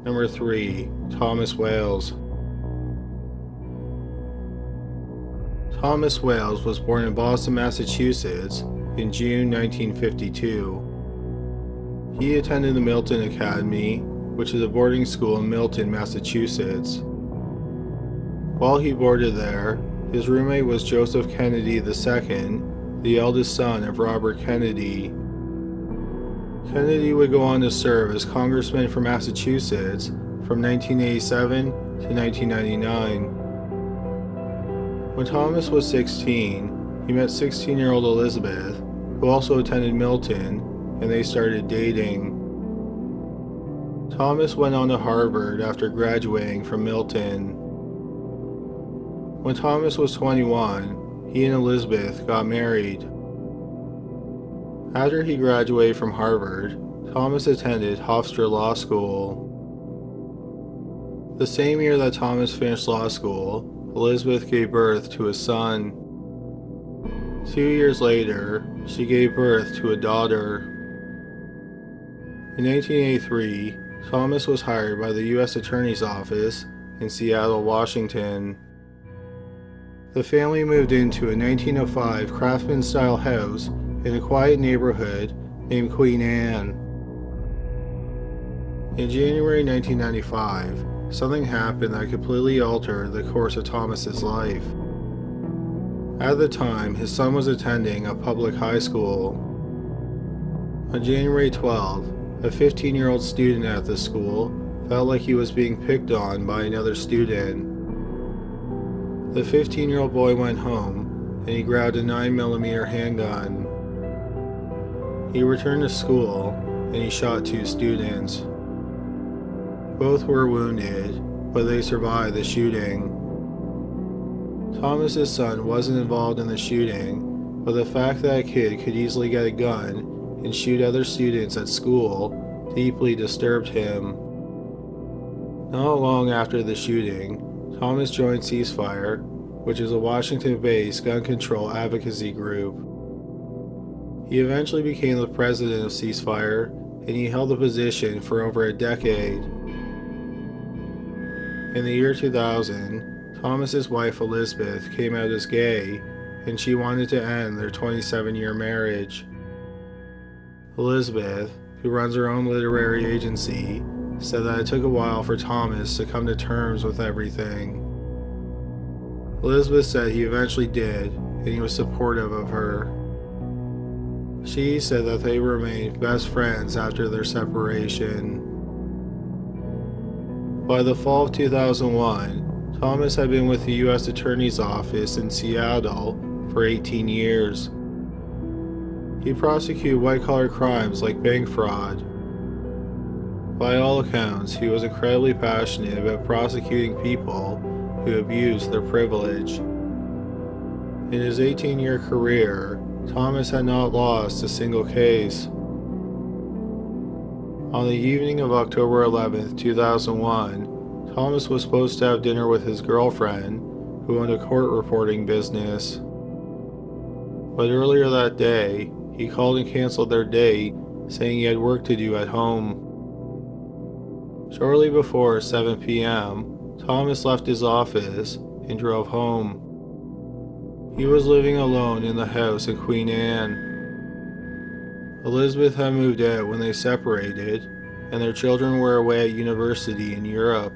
Number 3. Thomas Wales. Thomas Wales was born in Boston, Massachusetts in June 1952. He attended the Milton Academy, which is a boarding school in Milton, Massachusetts. While he boarded there, his roommate was Joseph Kennedy II, the eldest son of Robert Kennedy. Kennedy would go on to serve as congressman for Massachusetts from 1987 to 1999. When Thomas was 16, he met 16-year-old Elizabeth, who also attended Milton, and they started dating. Thomas went on to Harvard after graduating from Milton. When Thomas was 21, he and Elizabeth got married. After he graduated from Harvard, Thomas attended Hofstra Law School. The same year that Thomas finished law school, Elizabeth gave birth to a son. 2 years later, she gave birth to a daughter. In 1983, Thomas was hired by the U.S. Attorney's Office in Seattle, Washington. The family moved into a 1905 craftsman-style house in a quiet neighborhood named Queen Anne. In January 1995, something happened that completely altered the course of Thomas's life. At the time, his son was attending a public high school. On January 12th, a 15-year-old student at the school felt like he was being picked on by another student. The 15-year-old boy went home and he grabbed a 9mm handgun. He returned to school and he shot 2 students. Both were wounded, but they survived the shooting. Thomas's son wasn't involved in the shooting, but the fact that a kid could easily get a gun and shoot other students at school deeply disturbed him. Not long after the shooting, Thomas joined Ceasefire, which is a Washington-based gun control advocacy group. He eventually became the president of Ceasefire, and he held the position for over a decade. In the year 2000, Thomas's wife Elizabeth came out as gay, and she wanted to end their 27-year marriage. Elizabeth, who runs her own literary agency, said that it took a while for Thomas to come to terms with everything. Elizabeth said he eventually did, and he was supportive of her. She said that they remained best friends after their separation. By the fall of 2001, Thomas had been with the U.S. Attorney's Office in Seattle for 18 years. He prosecuted white-collar crimes like bank fraud. By all accounts, he was incredibly passionate about prosecuting people who abused their privilege. In his 18-year career, Thomas had not lost a single case. On the evening of October 11, 2001, Thomas was supposed to have dinner with his girlfriend, who owned a court reporting business. But earlier that day, he called and canceled their date, saying he had work to do at home. Shortly before 7 p.m., Thomas left his office and drove home. He was living alone in the house in Queen Anne. Elizabeth had moved out when they separated, and their children were away at university in Europe.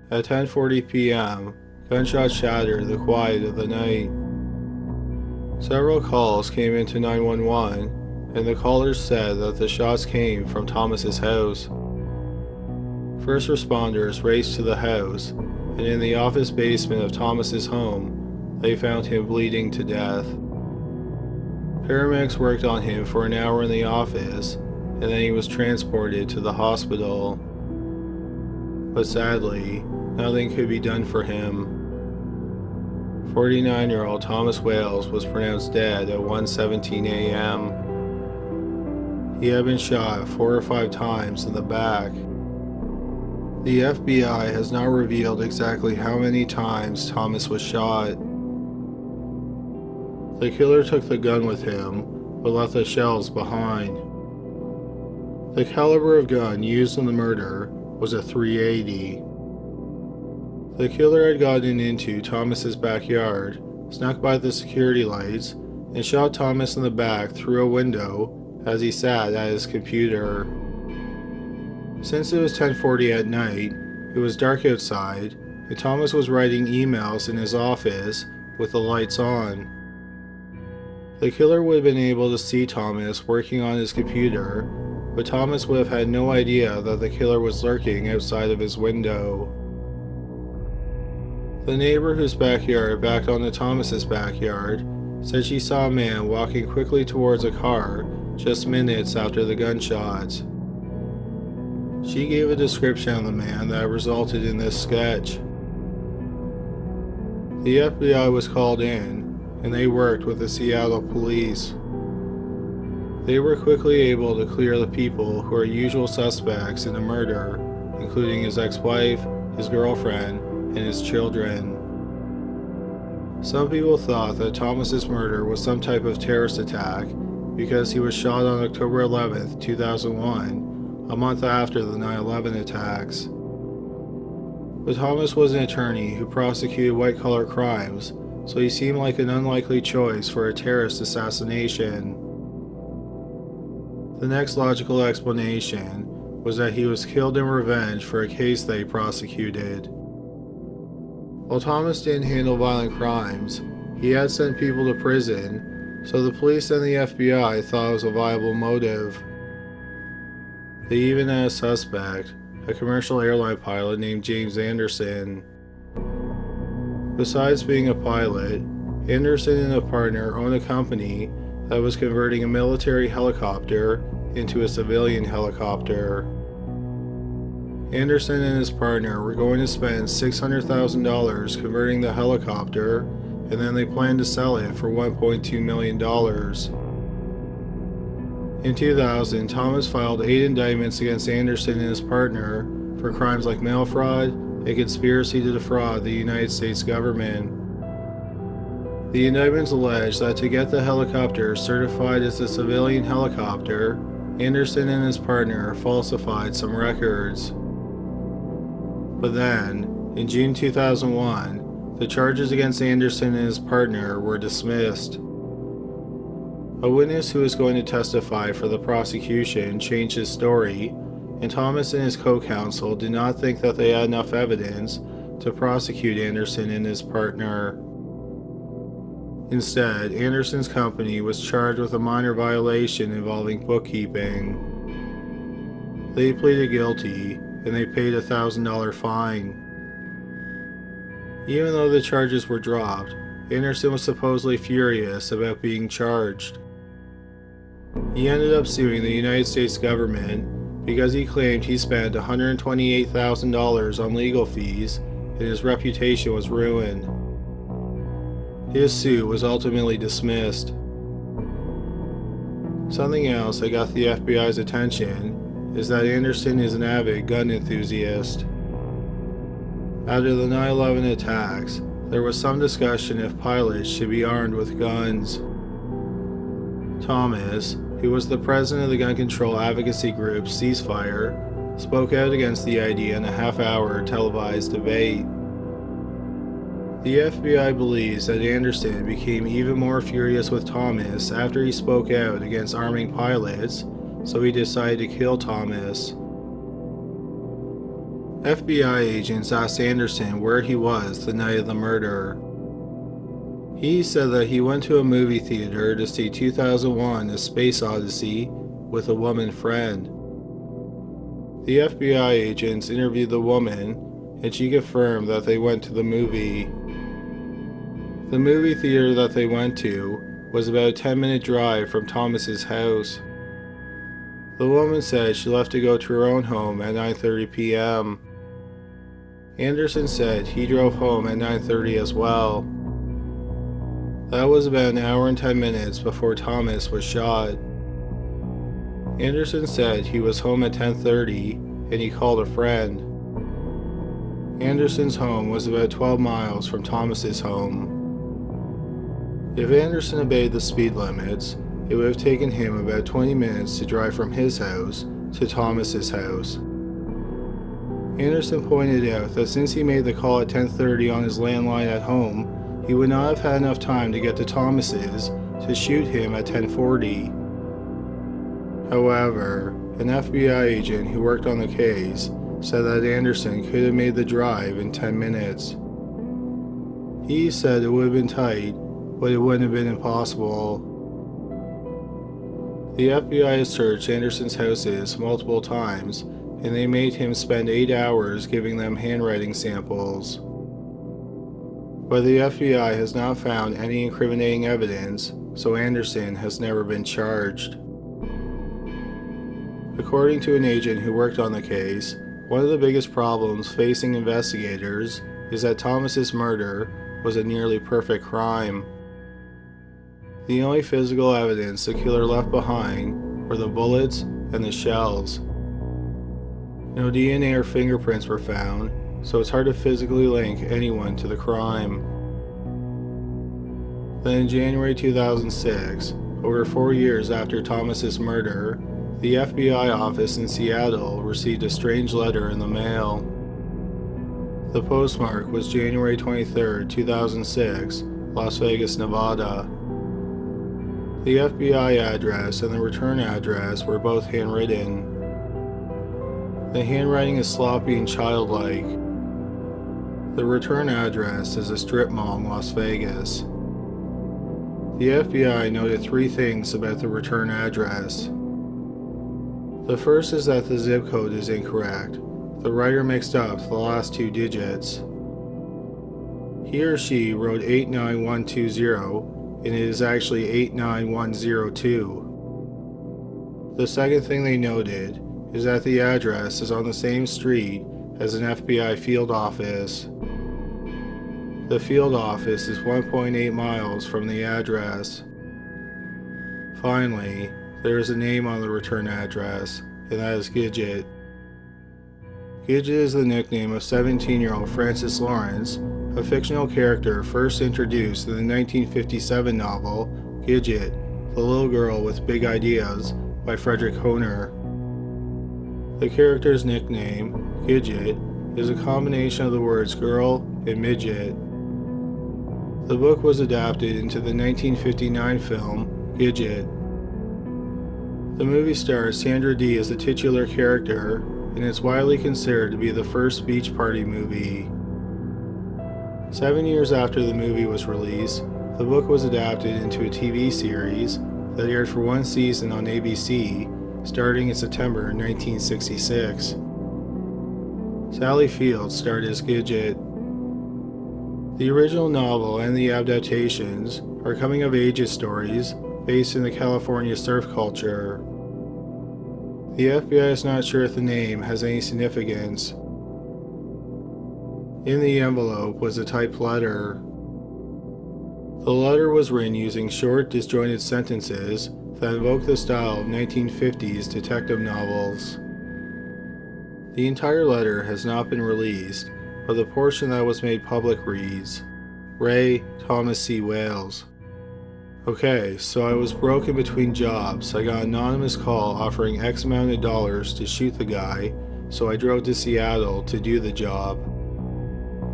At 10:40 p.m., gunshots shattered the quiet of the night. Several calls came into 911, and the callers said that the shots came from Thomas's house. First responders raced to the house, and in the office basement of Thomas's home, they found him bleeding to death. Paramedics worked on him for an hour in the office, and then he was transported to the hospital. But sadly, nothing could be done for him. 49-year-old Thomas Wales was pronounced dead at 1:17 a.m. He had been shot 4 or 5 times in the back. The FBI has not revealed exactly how many times Thomas was shot. The killer took the gun with him, but left the shells behind. The caliber of gun used in the murder was a .380. The killer had gotten into Thomas's backyard, snuck by the security lights, and shot Thomas in the back through a window as he sat at his computer. Since it was 10:40 at night, it was dark outside, and Thomas was writing emails in his office with the lights on. The killer would have been able to see Thomas working on his computer, but Thomas would have had no idea that the killer was lurking outside of his window. The neighbor whose backyard backed onto Thomas's backyard said she saw a man walking quickly towards a car just minutes after the gunshots. She gave a description of the man that resulted in this sketch. The FBI was called in, and they worked with the Seattle police. They were quickly able to clear the people who are usual suspects in the murder, including his ex-wife, his girlfriend, and his children. Some people thought that Thomas's murder was some type of terrorist attack because he was shot on October 11, 2001, a month after the 9/11 attacks. But Thomas was an attorney who prosecuted white-collar crimes, so he seemed like an unlikely choice for a terrorist assassination. The next logical explanation was that he was killed in revenge for a case they prosecuted. While Thomas didn't handle violent crimes, he had sent people to prison, so the police and the FBI thought it was a viable motive. They even had a suspect, a commercial airline pilot named James Anderson. Besides being a pilot, Anderson and a partner owned a company that was converting a military helicopter into a civilian helicopter. Anderson and his partner were going to spend $600,000 converting the helicopter, and then they planned to sell it for $1.2 million. In 2000, Thomas filed 8 indictments against Anderson and his partner for crimes like mail fraud and conspiracy to defraud the United States government. The indictments allege that to get the helicopter certified as a civilian helicopter, Anderson and his partner falsified some records. But then, in June 2001, the charges against Anderson and his partner were dismissed. A witness who was going to testify for the prosecution changed his story, and Thomas and his co-counsel did not think that they had enough evidence to prosecute Anderson and his partner. Instead, Anderson's company was charged with a minor violation involving bookkeeping. They pleaded guilty, and they paid a $1,000 fine. Even though the charges were dropped, Anderson was supposedly furious about being charged. He ended up suing the United States government because he claimed he spent $128,000 on legal fees and his reputation was ruined. His suit was ultimately dismissed. Something else that got the FBI's attention is that Anderson is an avid gun enthusiast. After the 9/11 attacks, there was some discussion if pilots should be armed with guns. Thomas, who was the president of the gun control advocacy group Ceasefire, spoke out against the idea in a half-hour televised debate. The FBI believes that Anderson became even more furious with Thomas after he spoke out against arming pilots, so he decided to kill Thomas. FBI agents asked Anderson where he was the night of the murder. He said that he went to a movie theater to see 2001: A Space Odyssey with a woman friend. The FBI agents interviewed the woman, and she confirmed that they went to the movie. The movie theater that they went to was about a 10-minute drive from Thomas's house. The woman said she left to go to her own home at 9:30 p.m. Anderson said he drove home at 9:30 as well. That was about an hour and 10 minutes before Thomas was shot. Anderson said he was home at 10:30 and he called a friend. Anderson's home was about 12 miles from Thomas's home. If Anderson obeyed the speed limits, it would have taken him about 20 minutes to drive from his house to Thomas's house. Anderson pointed out that since he made the call at 10:30 on his landline at home, he would not have had enough time to get to Thomas's to shoot him at 10:40. However, an FBI agent who worked on the case said that Anderson could have made the drive in 10 minutes. He said it would have been tight, but it wouldn't have been impossible. The FBI has searched Anderson's houses multiple times, and they made him spend 8 hours giving them handwriting samples. But the FBI has not found any incriminating evidence, so Anderson has never been charged. According to an agent who worked on the case, one of the biggest problems facing investigators is that Thomas's murder was a nearly perfect crime. The only physical evidence the killer left behind were the bullets and the shells. No DNA or fingerprints were found, so it's hard to physically link anyone to the crime. Then in January 2006, over 4 years after Thomas's murder, the FBI office in Seattle received a strange letter in the mail. The postmark was January 23, 2006, Las Vegas, Nevada. The FBI address and the return address were both handwritten. The handwriting is sloppy and childlike. The return address is a strip mall in Las Vegas. The FBI noted 3 things about the return address. The first is that the zip code is incorrect. The writer mixed up the last 2 digits. He or she wrote 89120, and it is actually 89102. The second thing they noted is that the address is on the same street as an FBI field office. The field office is 1.8 miles from the address. Finally, there is a name on the return address, and that is Gidget. Gidget is the nickname of 17-year-old Frances Lawrence, a fictional character first introduced in the 1957 novel Gidget, the Little Girl with Big Ideas by Frederick Hohner. The character's nickname, Gidget, is a combination of the words girl and midget. The book was adapted into the 1959 film Gidget. The movie stars Sandra Dee as the titular character, and is widely considered to be the first beach party movie. 7 years after the movie was released, the book was adapted into a TV series that aired for 1 season on ABC, starting in September 1966. Sally Field starred as Gidget. The original novel and the adaptations are coming-of-age stories based in the California surf culture. The FBI is not sure if the name has any significance. In the envelope was a typed letter. The letter was written using short, disjointed sentences that evoke the style of 1950s detective novels. The entire letter has not been released, but the portion that was made public reads, Ray Thomas C. Wales. Okay, so I was broke in between jobs. I got an anonymous call offering X amount of dollars to shoot the guy, so I drove to Seattle to do the job.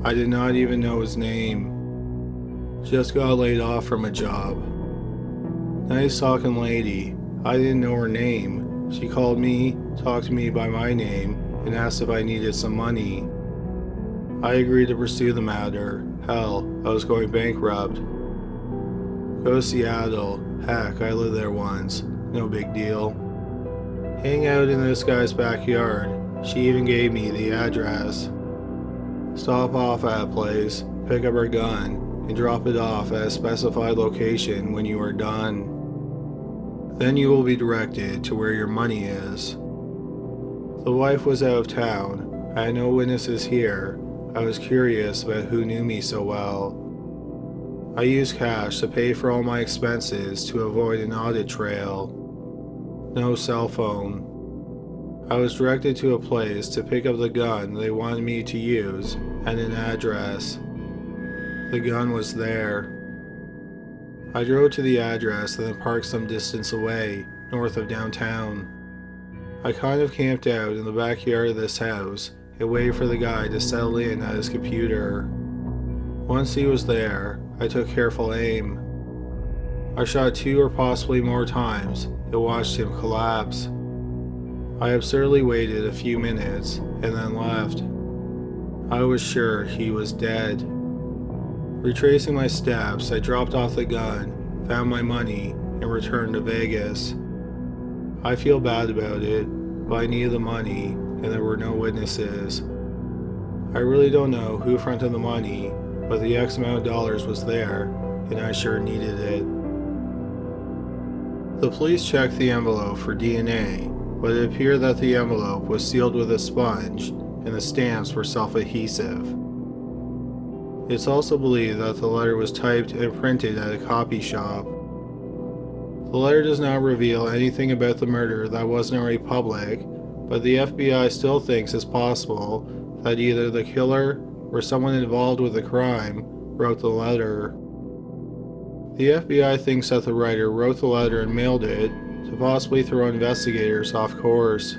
I did not even know his name. Just got laid off from a job. Nice talking lady. I didn't know her name. She called me, talked to me by my name, and asked if I needed some money. I agreed to pursue the matter. Hell, I was going bankrupt. Go to Seattle. Heck, I lived there once. No big deal. Hang out in this guy's backyard. She even gave me the address. Stop off at a place, pick up her gun, and drop it off at a specified location when you are done. Then you will be directed to where your money is. The wife was out of town. I had no witnesses here. I was curious about who knew me so well. I used cash to pay for all my expenses to avoid an audit trail. No cell phone. I was directed to a place to pick up the gun they wanted me to use and an address. The gun was there. I drove to the address and then parked some distance away, north of downtown. I kind of camped out in the backyard of this house and waited for the guy to settle in at his computer. Once he was there, I took careful aim. I shot 2 or possibly more times and watched him collapse. I absurdly waited a few minutes and then left. I was sure he was dead. Retracing my steps, I dropped off the gun, found my money, and returned to Vegas. I feel bad about it, but I needed the money and there were no witnesses. I really don't know who fronted the money, but the X amount of dollars was there, and I sure needed it. The police checked the envelope for DNA, but it appeared that the envelope was sealed with a sponge and the stamps were self-adhesive. It's also believed that the letter was typed and printed at a copy shop. The letter does not reveal anything about the murder that wasn't already public, but the FBI still thinks it's possible that either the killer or someone involved with the crime wrote the letter. The FBI thinks that the writer wrote the letter and mailed it to possibly throw investigators off course.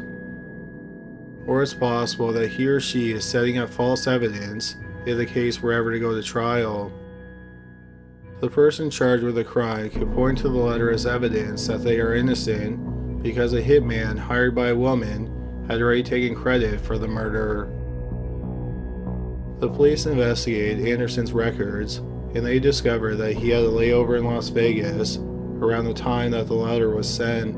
Or it's possible that he or she is setting up false evidence if the case were ever to go to trial. The person charged with the crime could point to the letter as evidence that they are innocent because a hitman hired by a woman had already taken credit for the murder. The police investigated Anderson's records and they discovered that he had a layover in Las Vegas around the time that the letter was sent.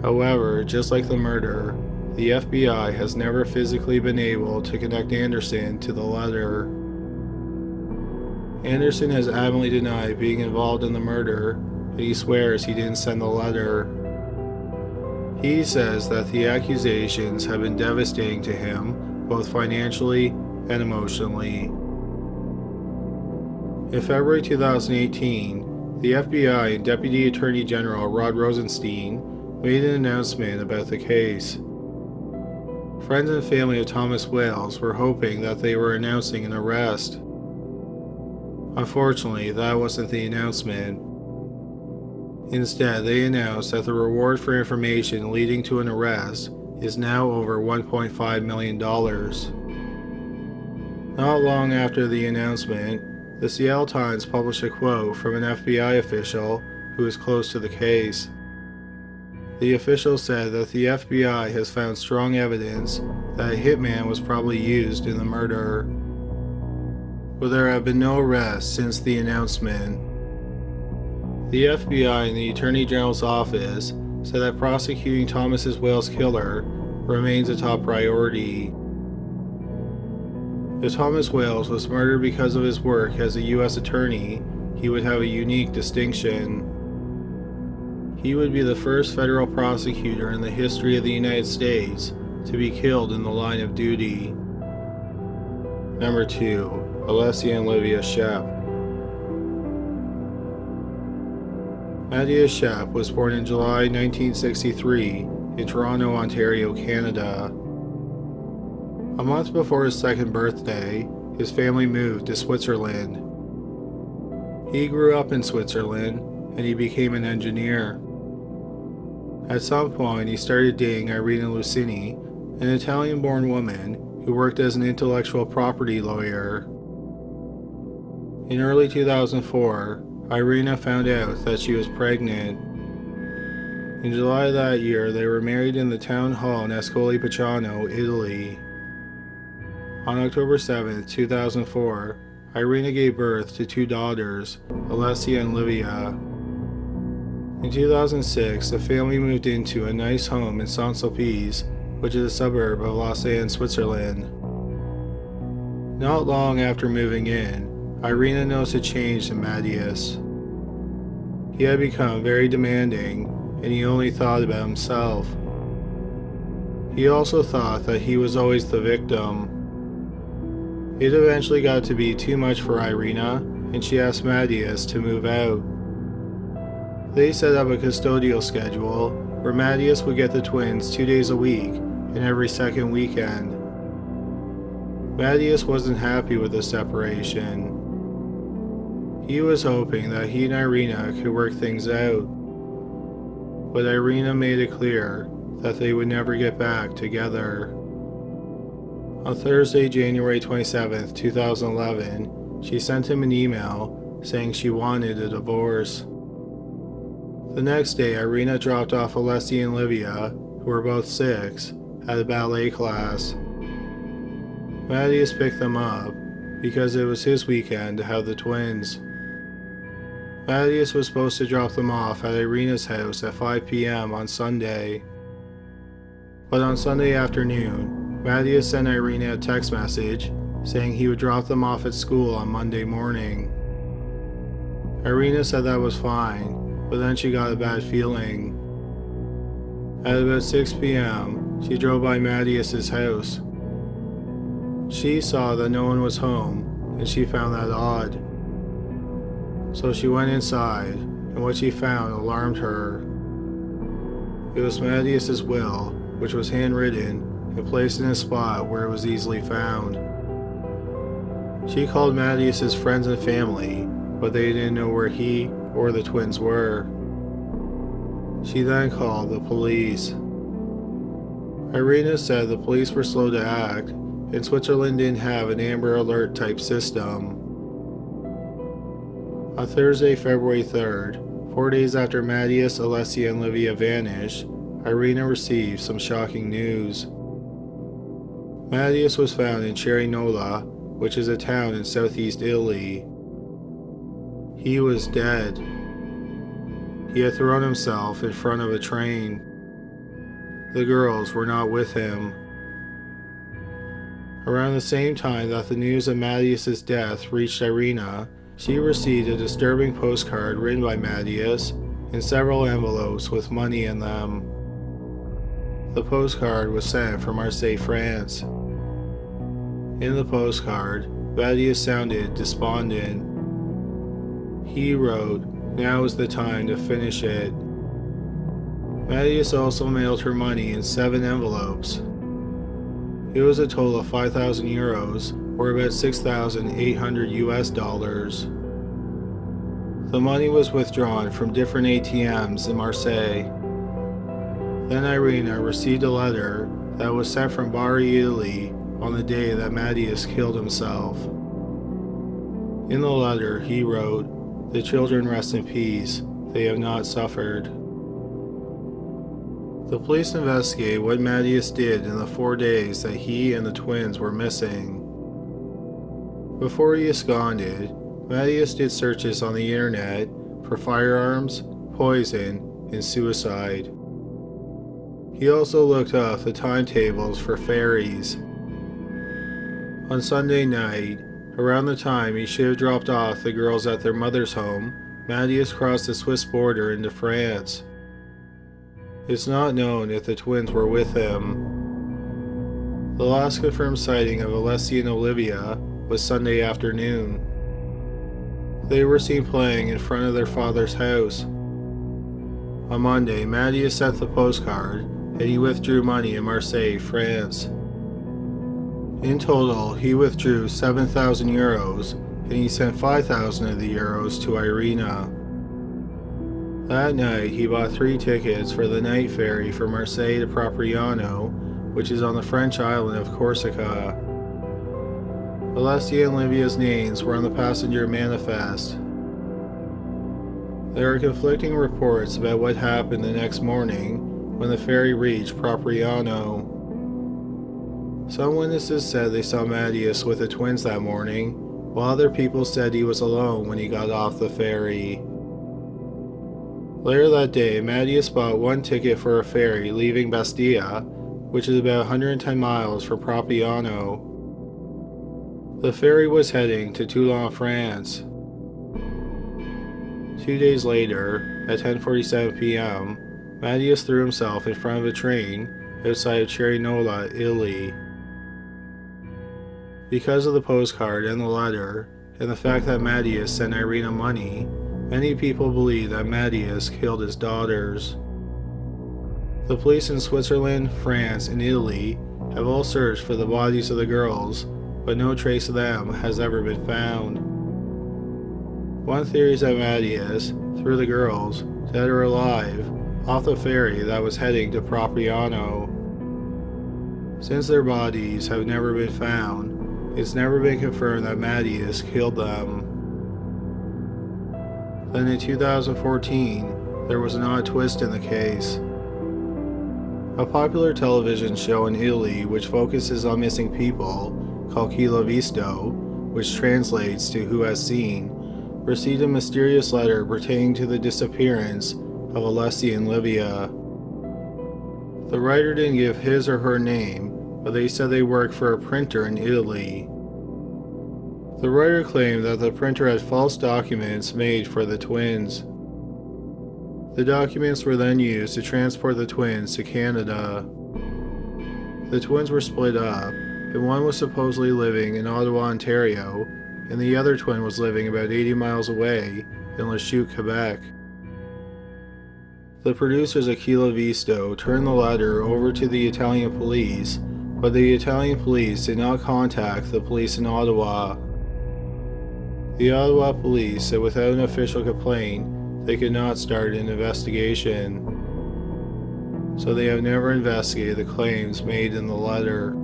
However, just like the murder, the FBI has never physically been able to connect Anderson to the letter. Anderson has adamantly denied being involved in the murder, and he swears he didn't send the letter. He says that the accusations have been devastating to him, both financially and emotionally. In February 2018, the FBI and Deputy Attorney General Rod Rosenstein made an announcement about the case. Friends and family of Thomas Wales were hoping that they were announcing an arrest. Unfortunately, that wasn't the announcement. Instead, they announced that the reward for information leading to an arrest is now over $1.5 million. Not long after the announcement, the Seattle Times published a quote from an FBI official who is close to the case. The official said that the FBI has found strong evidence that a hitman was probably used in the murder. But there have been no arrests since the announcement. The FBI and the Attorney General's office said that prosecuting Thomas Wales' killer remains a top priority. If Thomas Wales was murdered because of his work as a U.S. attorney, he would have a unique distinction. He would be the first federal prosecutor in the history of the United States to be killed in the line of duty. Number 2. Alessia and Livia Schepp. Schepp was born in July 1963 in Toronto, Ontario, Canada. A month before his second birthday, his family moved to Switzerland. He grew up in Switzerland and he became an engineer. At some point, he started dating Irina Lucini, an Italian-born woman who worked as an intellectual property lawyer. In early 2004, Irina found out that she was pregnant. In July of that year, they were married in the town hall in Ascoli Piceno, Italy. On October 7, 2004, Irina gave birth to 2 daughters, Alessia and Livia. In 2006, the family moved into a nice home in Saint-Sulpice, which is a suburb of Lausanne, Switzerland. Not long after moving in, Irina noticed a change in Matthias. He had become very demanding, and he only thought about himself. He also thought that he was always the victim. It eventually got to be too much for Irina, and she asked Matthias to move out. They set up a custodial schedule where Matthias would get the twins 2 days a week and every second weekend. Matthias wasn't happy with the separation. He was hoping that he and Irina could work things out. But Irina made it clear that they would never get back together. On Thursday, January 27, 2011, she sent him an email saying she wanted a divorce. The next day, Irina dropped off Alessia and Livia, who were both 6, at a ballet class. Matthias picked them up because it was his weekend to have the twins. Matthias was supposed to drop them off at Irina's house at 5 p.m. on Sunday. But on Sunday afternoon, Matthias sent Irina a text message saying he would drop them off at school on Monday morning. Irina said that was fine, but then she got a bad feeling. At about 6 p.m., she drove by Matthias's house. She saw that no one was home, and she found that odd. So she went inside, and what she found alarmed her. It was Matthias's will, which was handwritten and placed in a spot where it was easily found. She called Matthias's friends and family, but they didn't know where he or the twins were. She then called the police. Irina said the police were slow to act, and Switzerland didn't have an Amber Alert type system. On Thursday, February 3rd, 4 days after Matthias, Alessia, and Livia vanished, Irina received some shocking news. Matthias was found in Cerignola, which is a town in southeast Italy. He was dead. He had thrown himself in front of a train. The girls were not with him. Around the same time that the news of Matthias's death reached Irina, she received a disturbing postcard written by Matthias and several envelopes with money in them. The postcard was sent from Marseille, France. In the postcard, Matthias sounded despondent. He wrote, "Now is the time to finish it." Matthias also mailed her money in 7 envelopes. It was a total of 5,000 euros, or about $6,800 US. The money was withdrawn from different ATMs in Marseille. Then Irina received a letter that was sent from Bari, Italy, on the day that Matthias killed himself. In the letter, he wrote, "The children rest in peace. They have not suffered." The police investigate what Matthias did in the 4 days that he and the twins were missing. Before he absconded, Matthias did searches on the internet for firearms, poison, and suicide. He also looked up the timetables for ferries. On Sunday night, around the time he should have dropped off the girls at their mother's home, Matthias crossed the Swiss border into France. It's not known if the twins were with him. The last confirmed sighting of Alessia and Livia was Sunday afternoon. They were seen playing in front of their father's house. On Monday, Matthias sent the postcard and he withdrew money in Marseille, France. In total, he withdrew 7,000 euros and he sent 5,000 of the euros to Irina. That night, he bought 3 tickets for the night ferry from Marseille to Propriano, which is on the French island of Corsica. Alessia and Livia's names were on the passenger manifest. There are conflicting reports about what happened the next morning when the ferry reached Propriano. Some witnesses said they saw Matthias with the twins that morning, while other people said he was alone when he got off the ferry. Later that day, Matthias bought 1 ticket for a ferry leaving Bastia, which is about 110 miles from Propriano. The ferry was heading to Toulon, France. 2 days later, at 10:47 p.m., Matthias threw himself in front of a train outside of Cerignola, Italy. Because of the postcard and the letter, and the fact that Matthias sent Irina money, many people believe that Matthias killed his daughters. The police in Switzerland, France, and Italy have all searched for the bodies of the girls, but no trace of them has ever been found. One theory is that Matthias threw the girls, dead or alive, off the ferry that was heading to Propriano. Since their bodies have never been found, it's never been confirmed that Mattias killed them. Then in 2014, there was an odd twist in the case. A popular television show in Italy which focuses on missing people, called Chi l'ha visto, which translates to Who Has Seen, received a mysterious letter pertaining to the disappearance of Alessia and Livia. The writer didn't give his or her name, but they said they worked for a printer in Italy. The writer claimed that the printer had false documents made for the twins. The documents were then used to transport the twins to Canada. The twins were split up, and one was supposedly living in Ottawa, Ontario, and the other twin was living about 80 miles away in Lachute, Quebec. The producers of Chi l'ha visto turned the letter over to the Italian police, but the Italian police did not contact the police in Ottawa. The Ottawa police said without an official complaint, they could not start an investigation. So they have never investigated the claims made in the letter.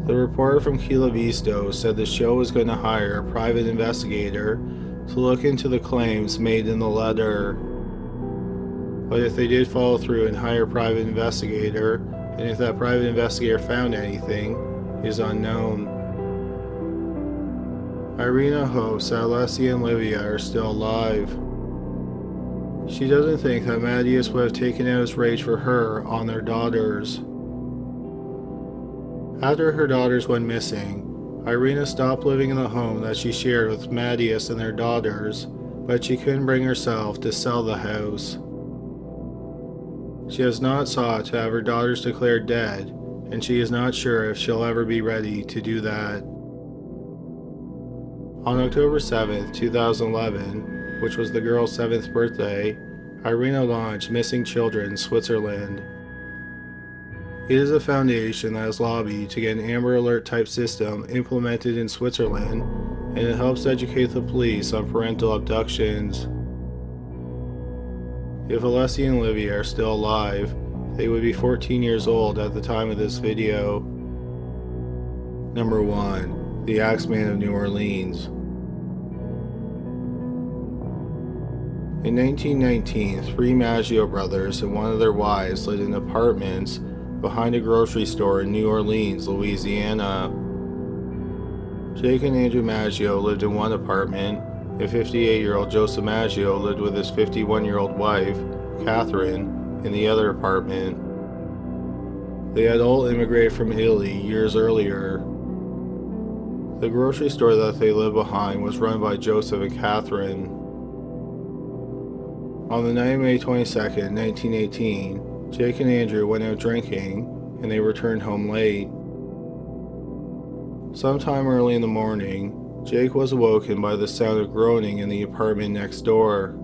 The reporter from Chi l'ha visto said the show was going to hire a private investigator to look into the claims made in the letter. But if they did follow through and hire a private investigator, and if that private investigator found anything, is unknown. Irina hopes that Alessia and Livia are still alive. She doesn't think that Mattias would have taken out his rage for her on their daughters. After her daughters went missing, Irina stopped living in the home that she shared with Mattias and their daughters, but she couldn't bring herself to sell the house. She has not sought to have her daughters declared dead, and she is not sure if she'll ever be ready to do that. On October 7, 2011, which was the girl's 7th birthday, Irina launched Missing Children Switzerland. It is a foundation that has lobbied to get an Amber Alert type system implemented in Switzerland, and it helps educate the police on parental abductions. If Alessia and Livia are still alive, they would be 14 years old at the time of this video. Number 1. The Axeman of New Orleans. In 1919, 3 Maggio brothers and one of their wives lived in apartments behind a grocery store in New Orleans, Louisiana. Jake and Andrew Maggio lived in one apartment, and 58-year-old Joseph Maggio lived with his 51-year-old wife, Catherine, in the other apartment. They had all immigrated from Italy years earlier. The grocery store that they lived behind was run by Joseph and Catherine. On the night of May 22, 1918, Jake and Andrew went out drinking, and they returned home late. Sometime early in the morning, Jake was awoken by the sound of groaning in the apartment next door.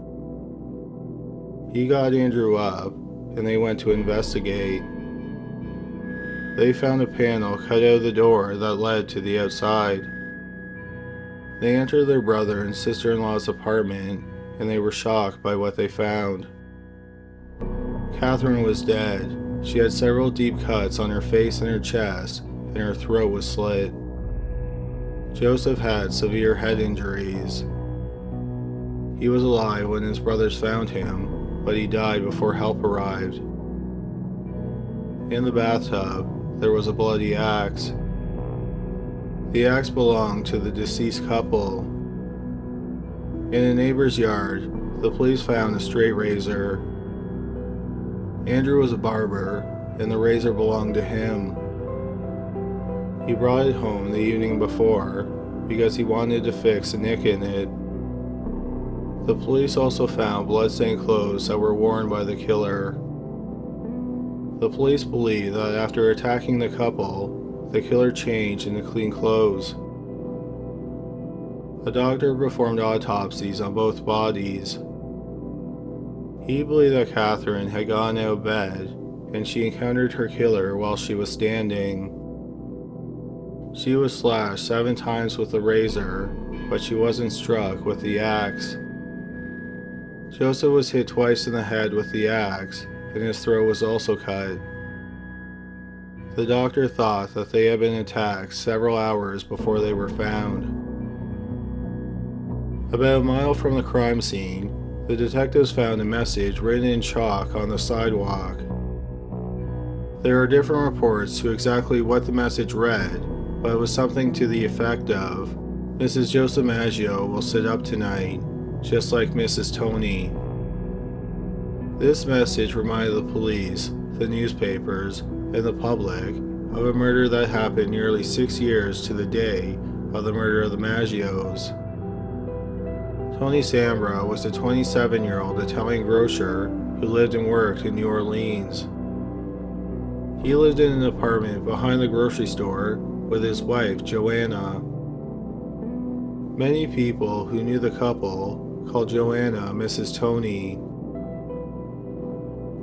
He got Andrew up, and they went to investigate. They found a panel cut out of the door that led to the outside. They entered their brother and sister-in-law's apartment, and they were shocked by what they found. Catherine was dead. She had several deep cuts on her face and her chest, and her throat was slit. Joseph had severe head injuries. He was alive when his brothers found him, but he died before help arrived. In the bathtub, there was a bloody axe. The axe belonged to the deceased couple. In a neighbor's yard, the police found a straight razor. Andrew was a barber, and the razor belonged to him. He brought it home the evening before because he wanted to fix a nick in it. The police also found blood-stained clothes that were worn by the killer. The police believe that after attacking the couple, the killer changed into clean clothes. A doctor performed autopsies on both bodies. He believed that Catherine had gotten out of bed, and she encountered her killer while she was standing. She was slashed 7 times with the razor, but she wasn't struck with the axe. Joseph was hit twice in the head with the axe, and his throat was also cut. The doctor thought that they had been attacked several hours before they were found. About a mile from the crime scene, the detectives found a message written in chalk on the sidewalk. There are different reports to exactly what the message read, but it was something to the effect of, "Mrs. Joseph Maggio will sit up tonight, just like Mrs. Tony." This message reminded the police, the newspapers, and the public of a murder that happened nearly 6 years to the day of the murder of the Maggios. Tony Sambra was a 27-year-old Italian grocer who lived and worked in New Orleans. He lived in an apartment behind the grocery store with his wife, Joanna. Many people who knew the couple called Joanna Mrs. Tony.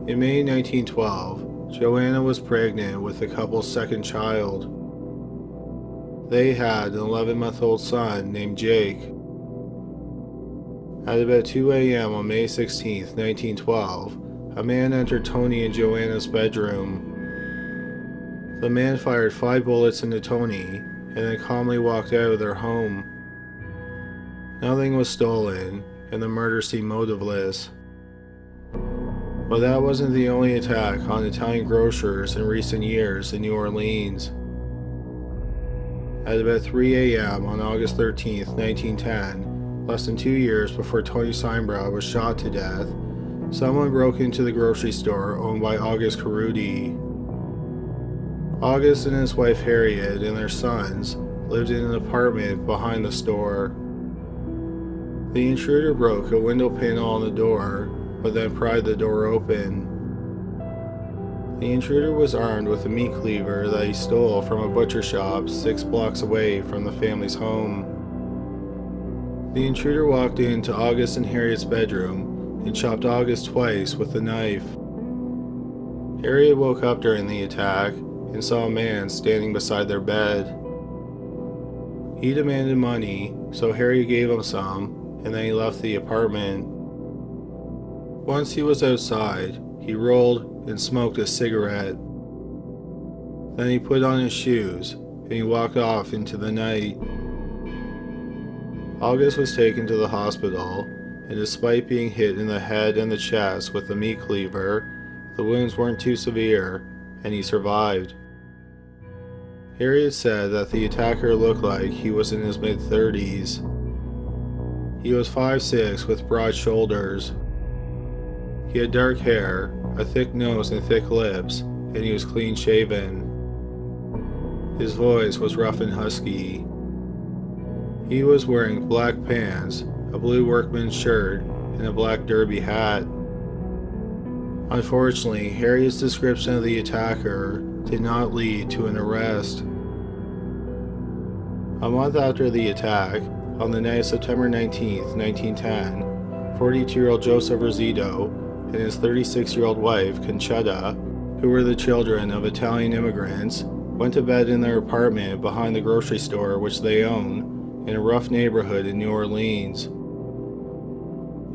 In May 1912, Joanna was pregnant with the couple's second child. They had an 11-month-old son named Jake. At about 2 a.m. on May 16, 1912, a man entered Tony and Joanna's bedroom. The man fired 5 bullets into Tony and then calmly walked out of their home. Nothing was stolen, and the murder seemed motiveless. But that wasn't the only attack on Italian grocers in recent years in New Orleans. At about 3 a.m. on August 13, 1910, less than 2 years before Tony Sambra was shot to death, someone broke into the grocery store owned by August Caruti. August and his wife Harriet and their sons lived in an apartment behind the store. The intruder broke a window panel on the door, but then pried the door open. The intruder was armed with a meat cleaver that he stole from a butcher shop 6 blocks away from the family's home. The intruder walked into August and Harriet's bedroom and chopped August twice with a knife. Harriet woke up during the attack and saw a man standing beside their bed. He demanded money, so Harriet gave him some, and then he left the apartment. Once he was outside, he rolled and smoked a cigarette. Then he put on his shoes, and he walked off into the night. August was taken to the hospital, and despite being hit in the head and the chest with the meat cleaver, the wounds weren't too severe, and he survived. Harriet said that the attacker looked like he was in his mid-30s. He was 5'6" with broad shoulders. He had dark hair, a thick nose and thick lips, and he was clean-shaven. His voice was rough and husky. He was wearing black pants, a blue workman's shirt, and a black derby hat. Unfortunately, Harriet's description of the attacker did not lead to an arrest. A month after the attack, on the night of September 19, 1910, 42-year-old Joseph Rosito and his 36-year-old wife, Concetta, who were the children of Italian immigrants, went to bed in their apartment behind the grocery store which they own, in a rough neighborhood in New Orleans.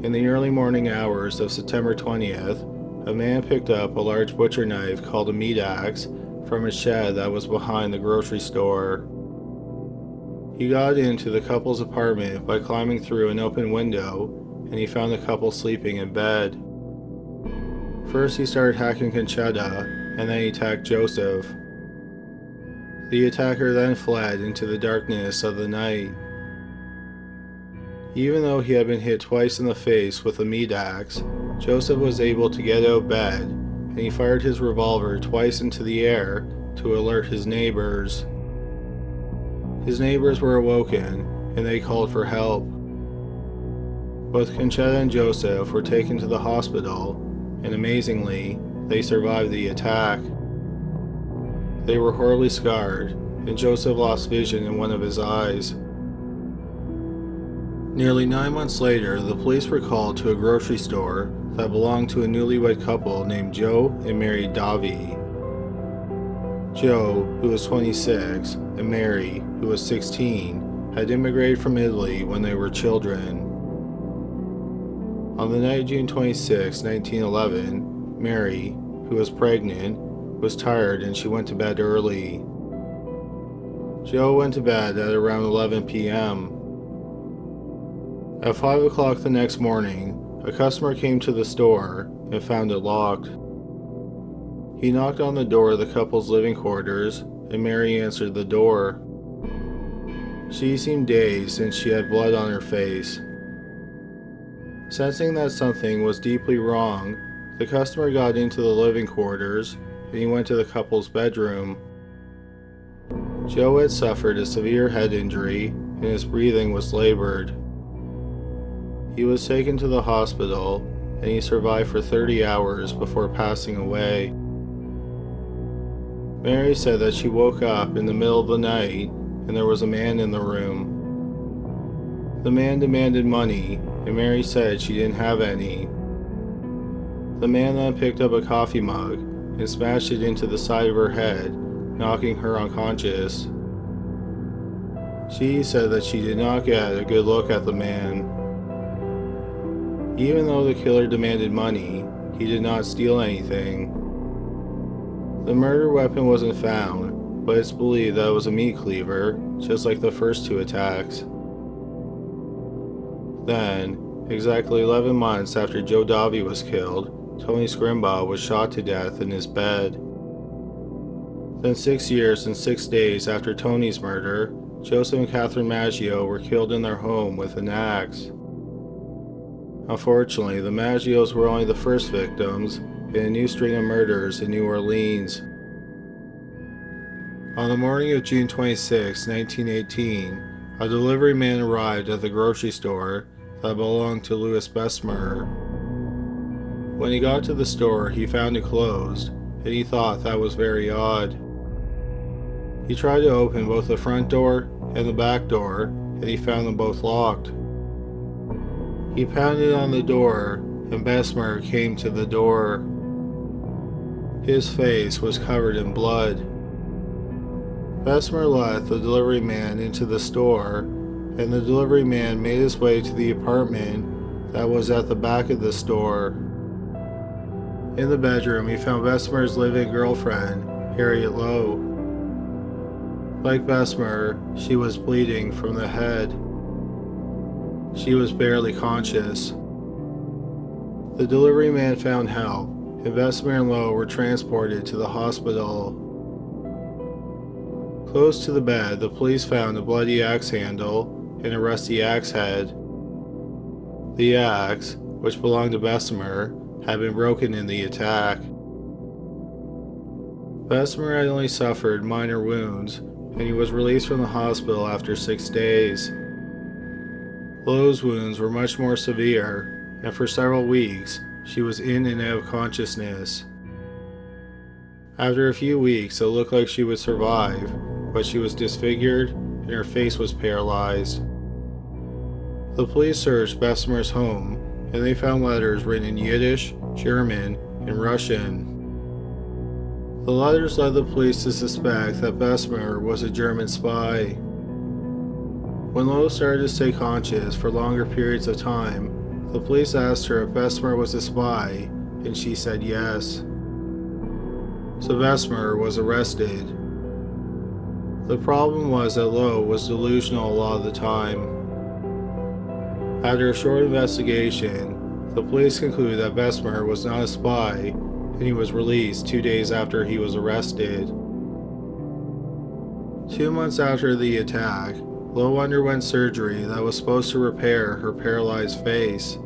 In the early morning hours of September 20th, a man picked up a large butcher knife called a meat axe from a shed that was behind the grocery store. He got into the couple's apartment by climbing through an open window, and he found the couple sleeping in bed. First he started hacking Concetta, and then he attacked Joseph. The attacker then fled into the darkness of the night. Even though he had been hit twice in the face with a meat axe, Joseph was able to get out of bed, and he fired his revolver twice into the air to alert his neighbors. His neighbors were awoken, and they called for help. Both Concetta and Joseph were taken to the hospital, and amazingly, they survived the attack. They were horribly scarred, and Joseph lost vision in one of his eyes. Nearly 9 months later, the police were called to a grocery store that belonged to a newlywed couple named Joe and Mary Davi. Joe, who was 26, and Mary, who was 16, had immigrated from Italy when they were children. On the night of June 26, 1911, Mary, who was pregnant, was tired and she went to bed early. Joe went to bed at around 11 p.m. At 5 o'clock the next morning, a customer came to the store and found it locked. He knocked on the door of the couple's living quarters, and Mary answered the door. She seemed dazed and she had blood on her face. Sensing that something was deeply wrong, the customer got into the living quarters and he went to the couple's bedroom. Joe had suffered a severe head injury and his breathing was labored. He was taken to the hospital and he survived for 30 hours before passing away. Mary said that she woke up in the middle of the night and there was a man in the room. The man demanded money and Mary said she didn't have any. The man then picked up a coffee mug and smashed it into the side of her head, knocking her unconscious. She said that she did not get a good look at the man. Even though the killer demanded money, he did not steal anything. The murder weapon wasn't found, but it's believed that it was a meat cleaver, just like the first two attacks. Then, exactly 11 months after Joe Davi was killed, Tony Scrimbaugh was shot to death in his bed. Then 6 years and 6 days after Tony's murder, Joseph and Catherine Maggio were killed in their home with an axe. Unfortunately, the Maggios were only the first victims in a new string of murders in New Orleans. On the morning of June 26, 1918, a delivery man arrived at the grocery store that belonged to Louis Bessemer. When he got to the store, he found it closed, and he thought that was very odd. He tried to open both the front door and the back door, and he found them both locked. He pounded on the door, and Bessemer came to the door. His face was covered in blood. Bessemer let the delivery man into the store, and the delivery man made his way to the apartment that was at the back of the store. In the bedroom, he found Bessemer's live-in girlfriend, Harriet Lowe. Like Bessemer, she was bleeding from the head. She was barely conscious. The delivery man found help, and Bessemer and Lowe were transported to the hospital. Close to the bed, the police found a bloody axe handle and a rusty axe head. The axe, which belonged to Bessemer, had been broken in the attack. Bessemer had only suffered minor wounds, and he was released from the hospital after 6 days. Lowe's wounds were much more severe, and for several weeks, she was in and out of consciousness. After a few weeks, it looked like she would survive, but she was disfigured and her face was paralyzed. The police searched Bessemer's home, and they found letters written in Yiddish, German, and Russian. The letters led the police to suspect that Bessemer was a German spy. When Lowe started to stay conscious for longer periods of time, the police asked her if Bessemer was a spy, and she said yes. So Bessemer was arrested. The problem was that Lowe was delusional a lot of the time. After a short investigation, the police concluded that Bessemer was not a spy, and he was released 2 days after he was arrested. 2 months after the attack, Lowe underwent surgery that was supposed to repair her paralyzed face.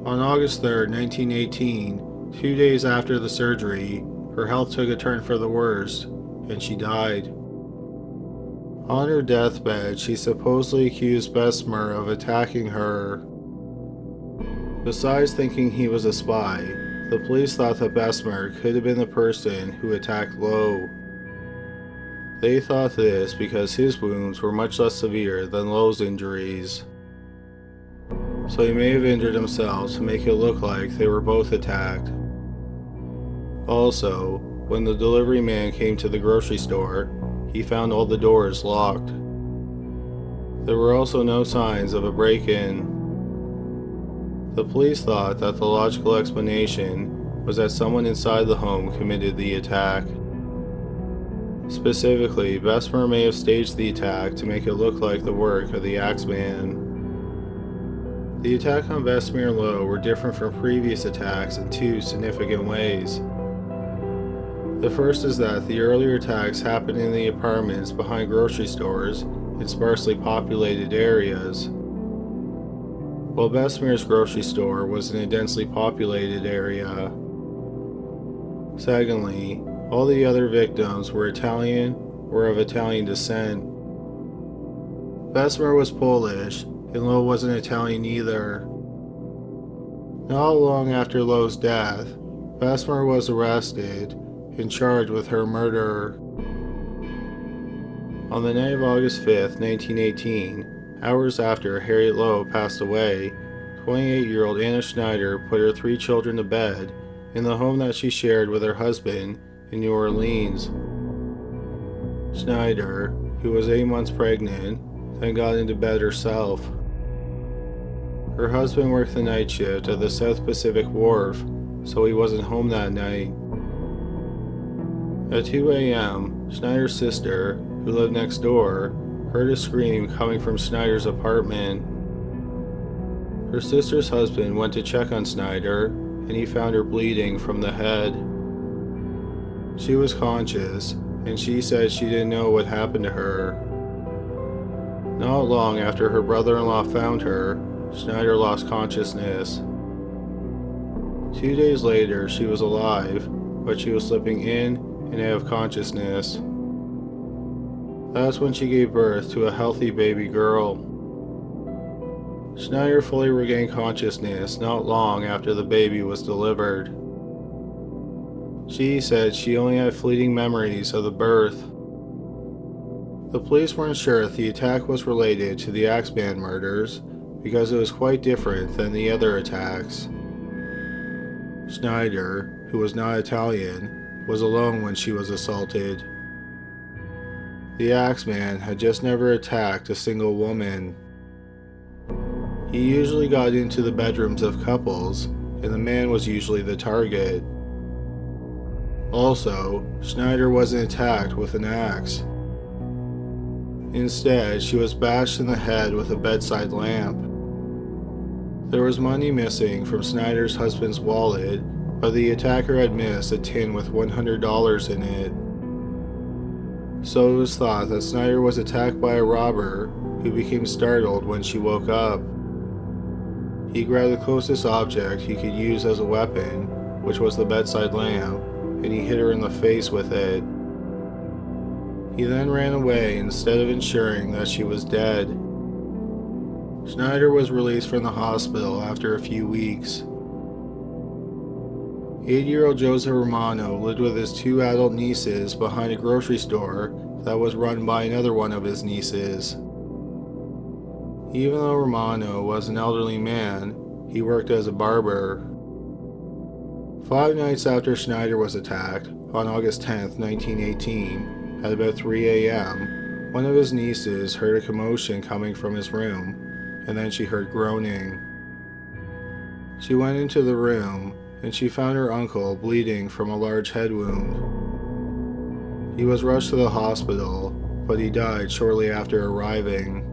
On August 3, 1918, 2 days after the surgery, her health took a turn for the worse, and she died. On her deathbed, she supposedly accused Bessemer of attacking her. Besides thinking he was a spy, the police thought that Bessemer could have been the person who attacked Lowe. They thought this because his wounds were much less severe than Lowe's injuries. So he may have injured himself to make it look like they were both attacked. Also, when the delivery man came to the grocery store, he found all the doors locked. There were also no signs of a break-in. The police thought that the logical explanation was that someone inside the home committed the attack. Specifically, Bessemer may have staged the attack to make it look like the work of the Axeman. The attack on Bessemer and Lowe were different from previous attacks in two significant ways. The first is that the earlier attacks happened in the apartments behind grocery stores in sparsely populated areas, while Bessemer's grocery store was in a densely populated area. Secondly, all the other victims were Italian or of Italian descent. Bessemer was Polish, and Lowe wasn't Italian either. Not long after Lowe's death, Bessemer was arrested and charged with her murder. On the night of August 5, 1918, hours after Harriet Lowe passed away, 28-year-old Anna Schneider put her 3 children to bed in the home that she shared with her husband in New Orleans. Schneider, who was 8 months pregnant, then got into bed herself. Her husband worked the night shift at the South Pacific Wharf, so he wasn't home that night. At 2 a.m., Schneider's sister, who lived next door, heard a scream coming from Schneider's apartment. Her sister's husband went to check on Schneider, and he found her bleeding from the head. She was conscious, and she said she didn't know what happened to her. Not long after her brother-in-law found her, Schneider lost consciousness. 2 days later, she was alive, but she was slipping in and out of consciousness. That's when she gave birth to a healthy baby girl. Schneider fully regained consciousness not long after the baby was delivered. She said she only had fleeting memories of the birth. The police weren't sure if the attack was related to the Axeman murders because it was quite different than the other attacks. Schneider, who was not Italian, was alone when she was assaulted. The Axeman had just never attacked a single woman. He usually got into the bedrooms of couples, and the man was usually the target. Also, Schneider wasn't attacked with an axe. Instead, she was bashed in the head with a bedside lamp. There was money missing from Schneider's husband's wallet, but the attacker had missed a tin with $100 in it. So it was thought that Schneider was attacked by a robber who became startled when she woke up. He grabbed the closest object he could use as a weapon, which was the bedside lamp, and he hit her in the face with it. He then ran away instead of ensuring that she was dead. Schneider was released from the hospital after a few weeks. 8-year-old Joseph Romano lived with his 2 adult nieces behind a grocery store that was run by another one of his nieces. Even though Romano was an elderly man, he worked as a barber. 5 nights after Schneider was attacked, on August 10, 1918, at about 3 a.m., one of his nieces heard a commotion coming from his room, and then she heard groaning. She went into the room, and she found her uncle bleeding from a large head wound. He was rushed to the hospital, but he died shortly after arriving.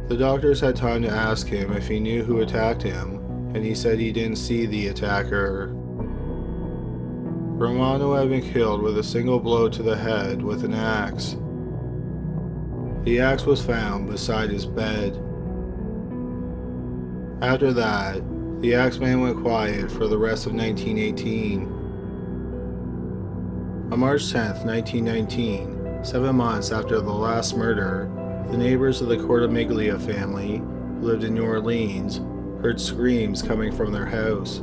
The doctors had time to ask him if he knew who attacked him, and he said he didn't see the attacker. Romano had been killed with a single blow to the head with an axe. The axe was found beside his bed. After that, the Axeman went quiet for the rest of 1918. On March 10, 1919, 7 months after the last murder, the neighbors of the Cortimiglia family, who lived in New Orleans, heard screams coming from their house.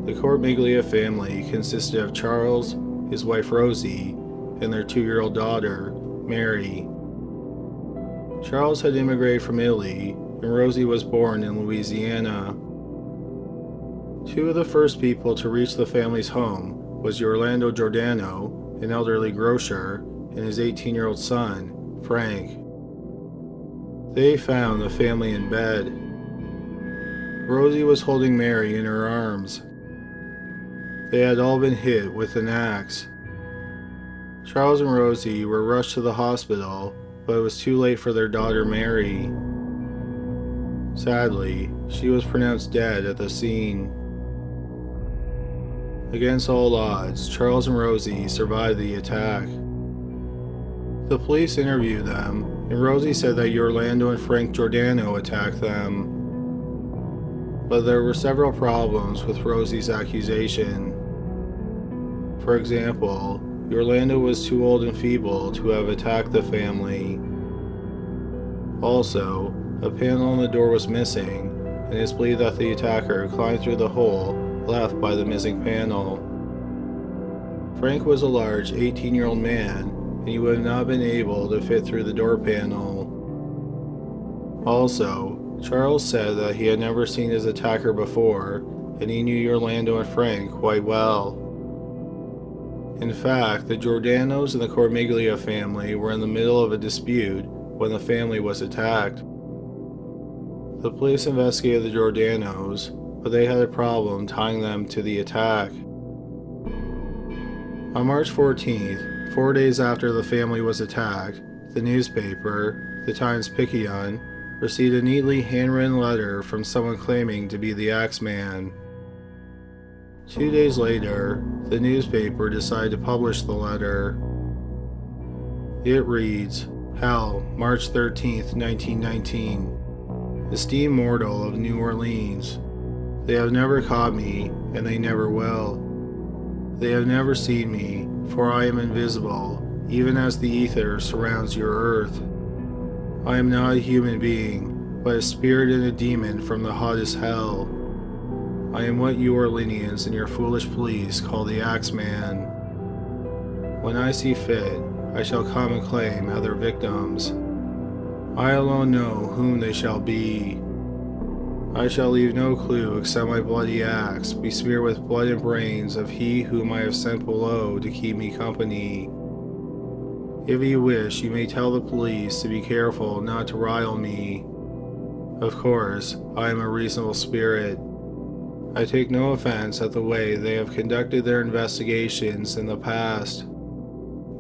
The Cortimiglia family consisted of Charles, his wife Rosie, and their 2-year-old daughter, Mary. Charles had immigrated from Italy, and Rosie was born in Louisiana. 2 of the first people to reach the family's home was Orlando Giordano, an elderly grocer, and his 18-year-old son, Frank. They found the family in bed. Rosie was holding Mary in her arms. They had all been hit with an axe. Charles and Rosie were rushed to the hospital, but it was too late for their daughter Mary. Sadly, she was pronounced dead at the scene. Against all odds, Charles and Rosie survived the attack. The police interviewed them, and Rosie said that Orlando and Frank Giordano attacked them. But there were several problems with Rosie's accusation. For example, Orlando was too old and feeble to have attacked the family. Also, a panel on the door was missing, and it's believed that the attacker climbed through the hole left by the missing panel. Frank was a large 18-year-old man, and he would not have been able to fit through the door panel. Also, Charles said that he had never seen his attacker before, and he knew Orlando and Frank quite well. In fact, the Giordanos and the Cormiglia family were in the middle of a dispute when the family was attacked. The police investigated the Giordanos, but they had a problem tying them to the attack. On March 14th, 4 days after the family was attacked, the newspaper, the Times-Picayune, received a neatly handwritten letter from someone claiming to be the Axeman. 2 days later, the newspaper decided to publish the letter. It reads, Hell, March 13th, 1919. Esteemed mortal of New Orleans, they have never caught me, and they never will. They have never seen me, for I am invisible, even as the ether surrounds your earth. I am not a human being, but a spirit and a demon from the hottest hell. I am what you Orleanians and your foolish police call the Axeman. When I see fit, I shall come and claim other victims. I alone know whom they shall be. I shall leave no clue except my bloody axe, besmeared with blood and brains of he whom I have sent below to keep me company. If you wish, you may tell the police to be careful not to rile me. Of course, I am a reasonable spirit. I take no offense at the way they have conducted their investigations in the past.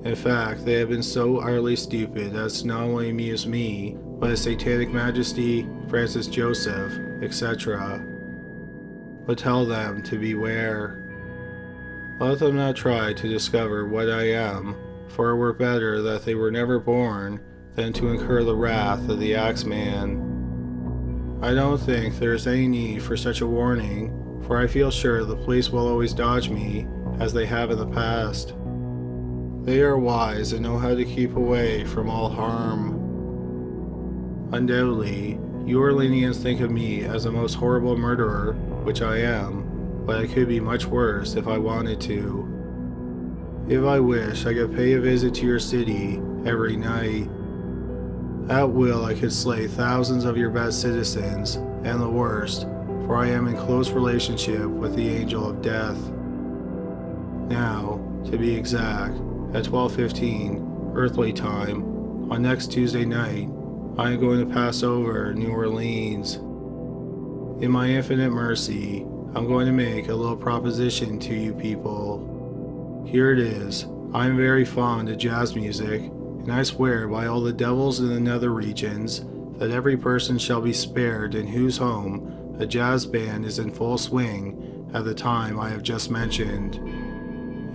In fact, they have been so utterly stupid as to not only amuse me, but His Satanic Majesty, Francis Joseph, etc. But tell them to beware. Let them not try to discover what I am, for it were better that they were never born than to incur the wrath of the Axeman. I don't think there is any need for such a warning, for I feel sure the police will always dodge me, as they have in the past. They are wise and know how to keep away from all harm. Undoubtedly, you Orleanians think of me as a most horrible murderer, which I am, but I could be much worse if I wanted to. If I wish, I could pay a visit to your city every night. At will, I could slay thousands of your best citizens, and the worst, for I am in close relationship with the Angel of Death. Now, to be exact, at 12:15 earthly time, on next Tuesday night, I am going to pass over New Orleans. In my infinite mercy, I'm going to make a little proposition to you people. Here it is. I am very fond of jazz music, and I swear by all the devils in the nether regions that every person shall be spared in whose home a jazz band is in full swing at the time I have just mentioned.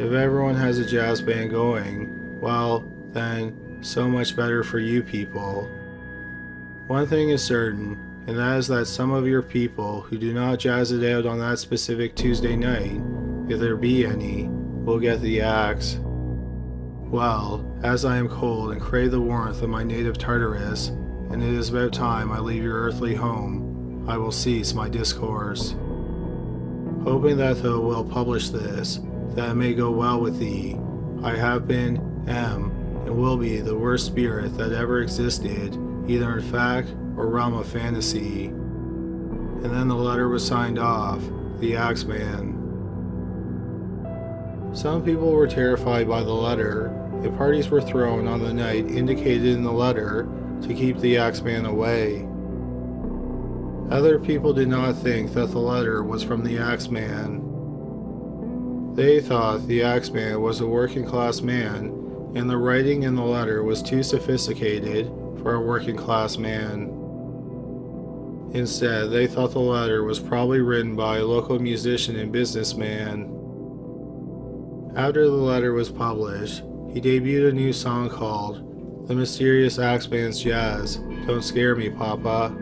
If everyone has a jazz band going, well, then, so much better for you people. One thing is certain, and that is that some of your people who do not jazz it out on that specific Tuesday night, if there be any, will get the axe. Well, as I am cold and crave the warmth of my native Tartarus, and it is about time I leave your earthly home, I will cease my discourse. Hoping that thou wilt publish this, that it may go well with thee, I have been, am, and will be the worst spirit that ever existed, either in fact or realm of fantasy. And then the letter was signed off, the Axeman. Some people were terrified by the letter, and parties were thrown on the night indicated in the letter to keep the Axeman away. Other people did not think that the letter was from the Axeman. They thought the Axeman was a working-class man, and the writing in the letter was too sophisticated for a working-class man. Instead, they thought the letter was probably written by a local musician and businessman. After the letter was published, he debuted a new song called "The Mysterious Axeman's Jazz, Don't Scare Me, Papa."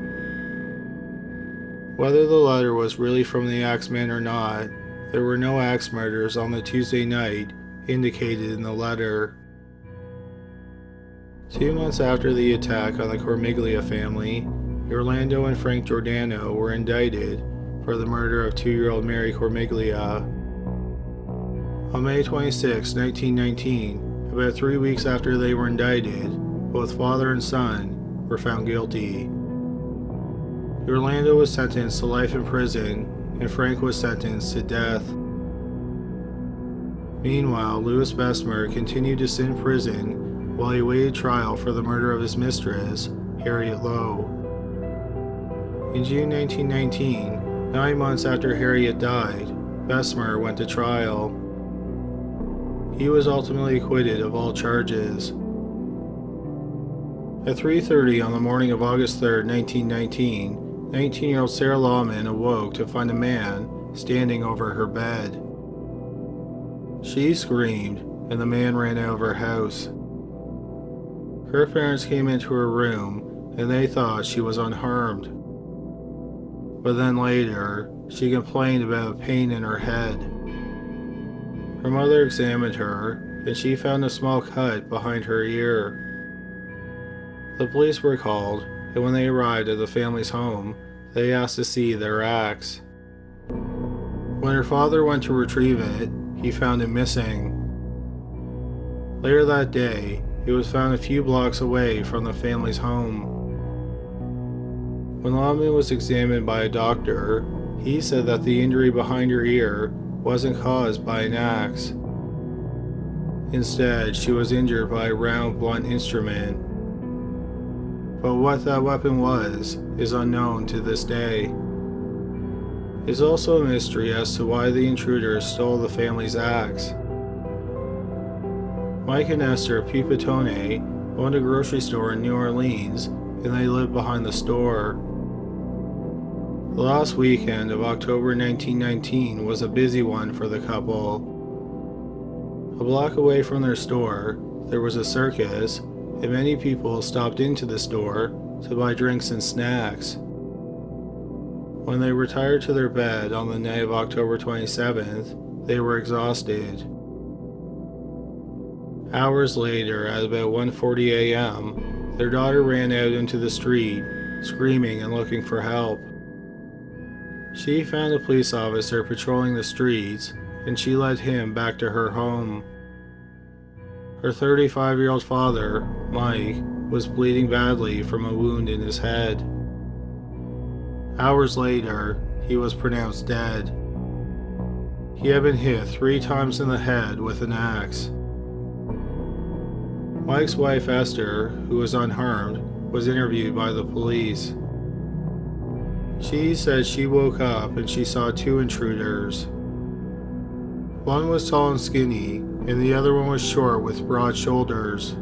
Whether the letter was really from the Axeman or not, there were no axe murders on the Tuesday night indicated in the letter. 2 months after the attack on the Cormiglia family, Orlando and Frank Giordano were indicted for the murder of 2-year-old Mary Cormiglia. On May 26, 1919, about 3 weeks after they were indicted, both father and son were found guilty. Orlando was sentenced to life in prison, and Frank was sentenced to death. Meanwhile, Louis Bessemer continued to sit in prison while he awaited trial for the murder of his mistress, Harriet Lowe. In June 1919, 9 months after Harriet died, Bessemer went to trial. He was ultimately acquitted of all charges. At 3:30 on the morning of August 3, 1919, 19-year-old Sarah Lawman awoke to find a man standing over her bed. She screamed, and the man ran out of her house. Her parents came into her room, and they thought she was unharmed. But then later, she complained about pain in her head. Her mother examined her, and she found a small cut behind her ear. The police were called, and when they arrived at the family's home, they asked to see their axe. When her father went to retrieve it, he found it missing. Later that day, it was found a few blocks away from the family's home. When Lawman was examined by a doctor, he said that the injury behind her ear wasn't caused by an axe. Instead, she was injured by a round, blunt instrument. But what that weapon was is unknown to this day. It's also a mystery as to why the intruders stole the family's axe. Mike and Esther Pipitone owned a grocery store in New Orleans, and they lived behind the store. The last weekend of October 1919 was a busy one for the couple. A block away from their store, there was a circus, and many people stopped into the store to buy drinks and snacks. When they retired to their bed on the night of October 27th, they were exhausted. Hours later, at about 1:40 a.m., their daughter ran out into the street, screaming and looking for help. She found a police officer patrolling the streets, and she led him back to her home. Her 35-year-old father, Mike, was bleeding badly from a wound in his head. Hours later, he was pronounced dead. He had been hit 3 times in the head with an axe. Mike's wife Esther, who was unharmed, was interviewed by the police. She said she woke up and she saw 2 intruders. One was tall and skinny, and the other one was short with broad shoulders.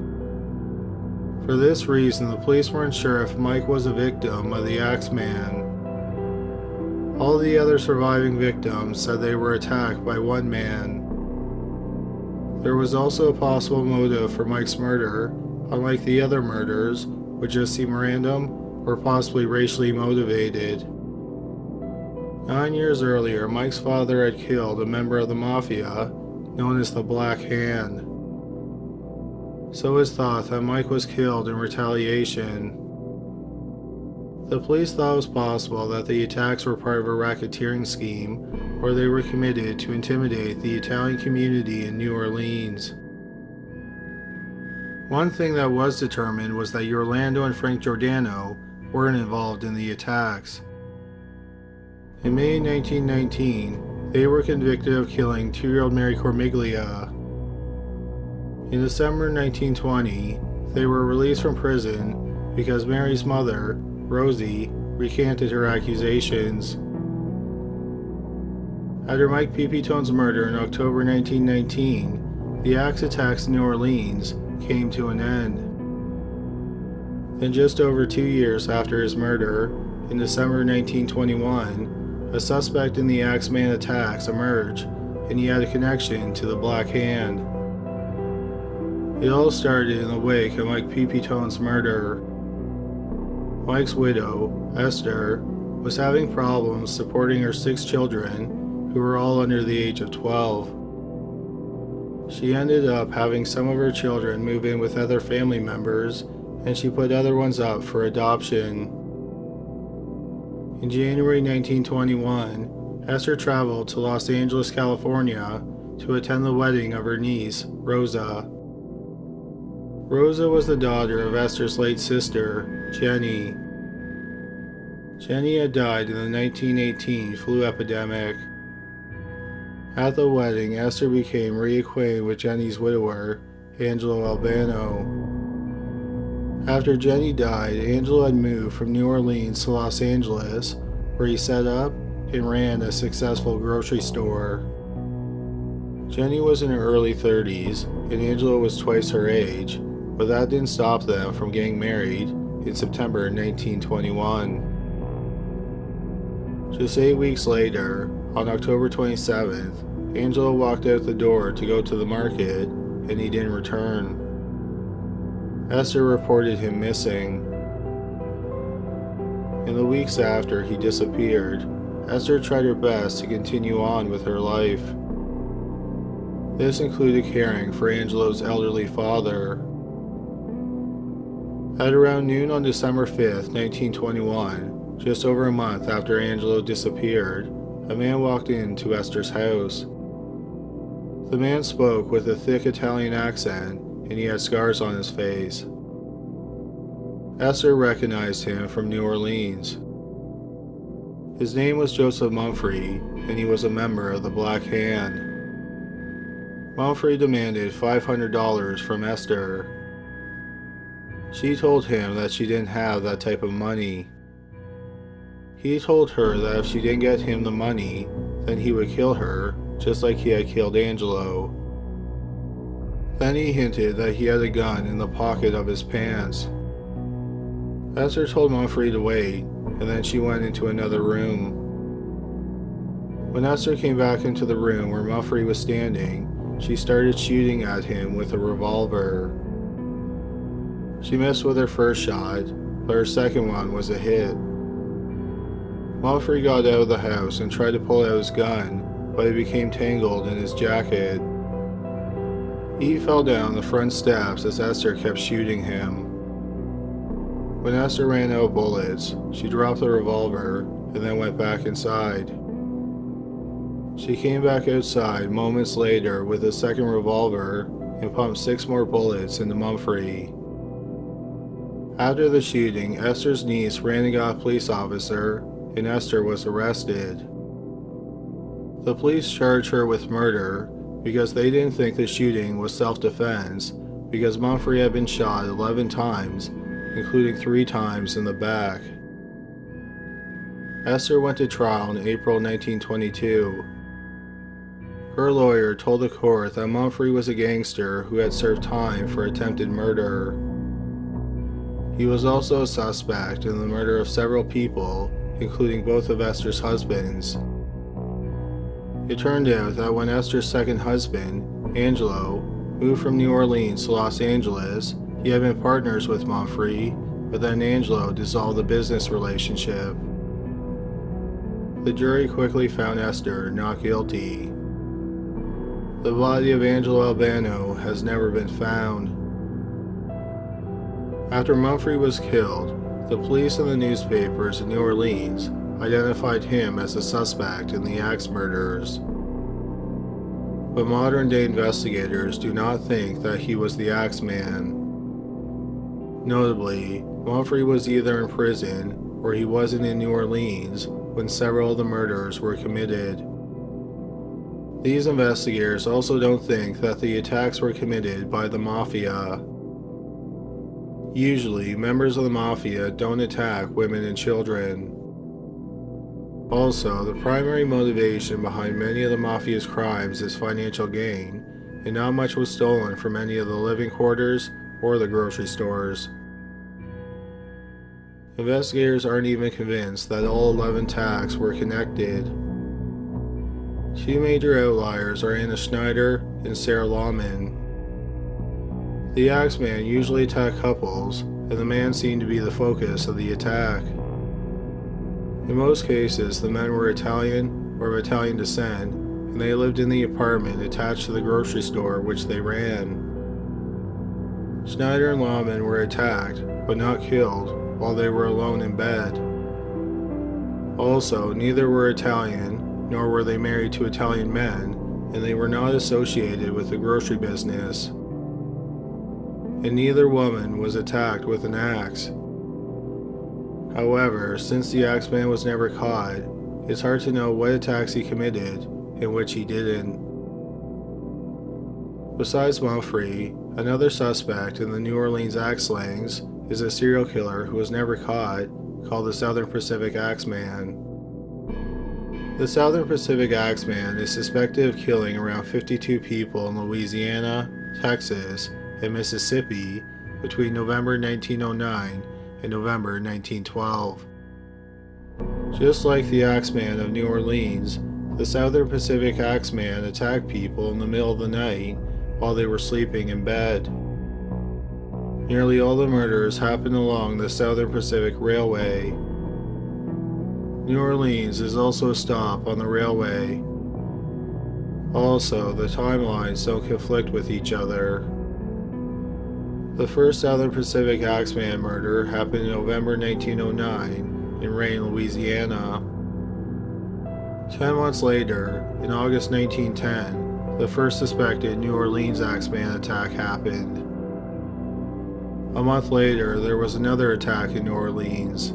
For this reason, the police weren't sure if Mike was a victim of the Axeman. All the other surviving victims said they were attacked by one man. There was also a possible motive for Mike's murder, unlike the other murders, which just seemed random or possibly racially motivated. 9 years earlier, Mike's father had killed a member of the Mafia, known as the Black Hand. So it was thought that Mike was killed in retaliation. The police thought it was possible that the attacks were part of a racketeering scheme, or they were committed to intimidate the Italian community in New Orleans. One thing that was determined was that Orlando and Frank Giordano weren't involved in the attacks. In May 1919, they were convicted of killing 2-year-old Mary Cormiglia. In December 1920, they were released from prison because Mary's mother, Rosie, recanted her accusations. After Mike Pipitone's murder in October 1919, the axe attacks in New Orleans came to an end. Then just over 2 years after his murder, in December 1921, a suspect in the Axeman attacks emerged, and he had a connection to the Black Hand. It all started in the wake of Mike Pipitone's murder. Mike's widow, Esther, was having problems supporting her 6 children, who were all under the age of 12. She ended up having some of her children move in with other family members, and she put other ones up for adoption. In January 1921, Esther traveled to Los Angeles, California to attend the wedding of her niece, Rosa. Rosa was the daughter of Esther's late sister, Jenny. Jenny had died in the 1918 flu epidemic. At the wedding, Esther became reacquainted with Jenny's widower, Angelo Albano. After Jenny died, Angelo had moved from New Orleans to Los Angeles, where he set up and ran a successful grocery store. Jenny was in her early 30s, and Angelo was twice her age, but that didn't stop them from getting married in September 1921. Just 8 weeks later, on October 27th, Angelo walked out the door to go to the market, and he didn't return. Esther reported him missing. In the weeks after he disappeared, Esther tried her best to continue on with her life. This included caring for Angelo's elderly father. At around noon on December 5th, 1921, just over a month after Angelo disappeared, a man walked into Esther's house. The man spoke with a thick Italian accent, and he had scars on his face. Esther recognized him from New Orleans. His name was Joseph Mumphrey, and he was a member of the Black Hand. Mumphrey demanded $500 from Esther. She told him that she didn't have that type of money. He told her that if she didn't get him the money, then he would kill her, just like he had killed Angelo. Then he hinted that he had a gun in the pocket of his pants. Esther told Mumphrey to wait, and then she went into another room. When Esther came back into the room where Mumphrey was standing, she started shooting at him with a revolver. She missed with her first shot, but her second one was a hit. Mumphrey got out of the house and tried to pull out his gun, but it became tangled in his jacket. He fell down the front steps as Esther kept shooting him. When Esther ran out of bullets, she dropped the revolver and then went back inside. She came back outside moments later with a second revolver and pumped 6 more bullets into Mumphrey. After the shooting, Esther's niece ran and got a police officer, and Esther was arrested. The police charged her with murder because they didn't think the shooting was self-defense, because Mumphrey had been shot 11 times, including 3 times in the back. Esther went to trial in April 1922. Her lawyer told the court that Mumphrey was a gangster who had served time for attempted murder. He was also a suspect in the murder of several people, including both of Esther's husbands. It turned out that when Esther's second husband, Angelo, moved from New Orleans to Los Angeles, he had been partners with Mumphrey, but then Angelo dissolved the business relationship. The jury quickly found Esther not guilty. The body of Angelo Albano has never been found. After Mumphrey was killed, the police and the newspapers in New Orleans identified him as a suspect in the axe murders. But modern-day investigators do not think that he was the Axeman. Notably, Mumphrey was either in prison or he wasn't in New Orleans when several of the murders were committed. These investigators also don't think that the attacks were committed by the Mafia. Usually, members of the Mafia don't attack women and children. Also, the primary motivation behind many of the Mafia's crimes is financial gain, and not much was stolen from any of the living quarters or the grocery stores. Investigators aren't even convinced that all 11 attacks were connected. Two major outliers are Anna Schneider and Sarah Lawman. The Axeman usually attacked couples, and the man seemed to be the focus of the attack. In most cases, the men were Italian or of Italian descent, and they lived in the apartment attached to the grocery store which they ran. Schneider and Lawman were attacked, but not killed, while they were alone in bed. Also, neither were Italian, nor were they married to Italian men, and they were not associated with the grocery business. And neither woman was attacked with an axe. However, since the Axeman was never caught, it's hard to know what attacks he committed and which he didn't. Besides Mumphrey, another suspect in the New Orleans axe slayings is a serial killer who was never caught, called the Southern Pacific Axeman. The Southern Pacific Axeman is suspected of killing around 52 people in Louisiana, Texas, and Mississippi between November 1909 and November 1912. Just like the Axeman of New Orleans, the Southern Pacific Axeman attacked people in the middle of the night while they were sleeping in bed. Nearly all the murders happened along the Southern Pacific Railway. New Orleans is also a stop on the railway. Also, the timelines don't conflict with each other. The first Southern Pacific Axeman murder happened in November 1909 in Rayne, Louisiana. 10 months later, in August 1910, the first suspected New Orleans Axeman attack happened. A month later, there was another attack in New Orleans.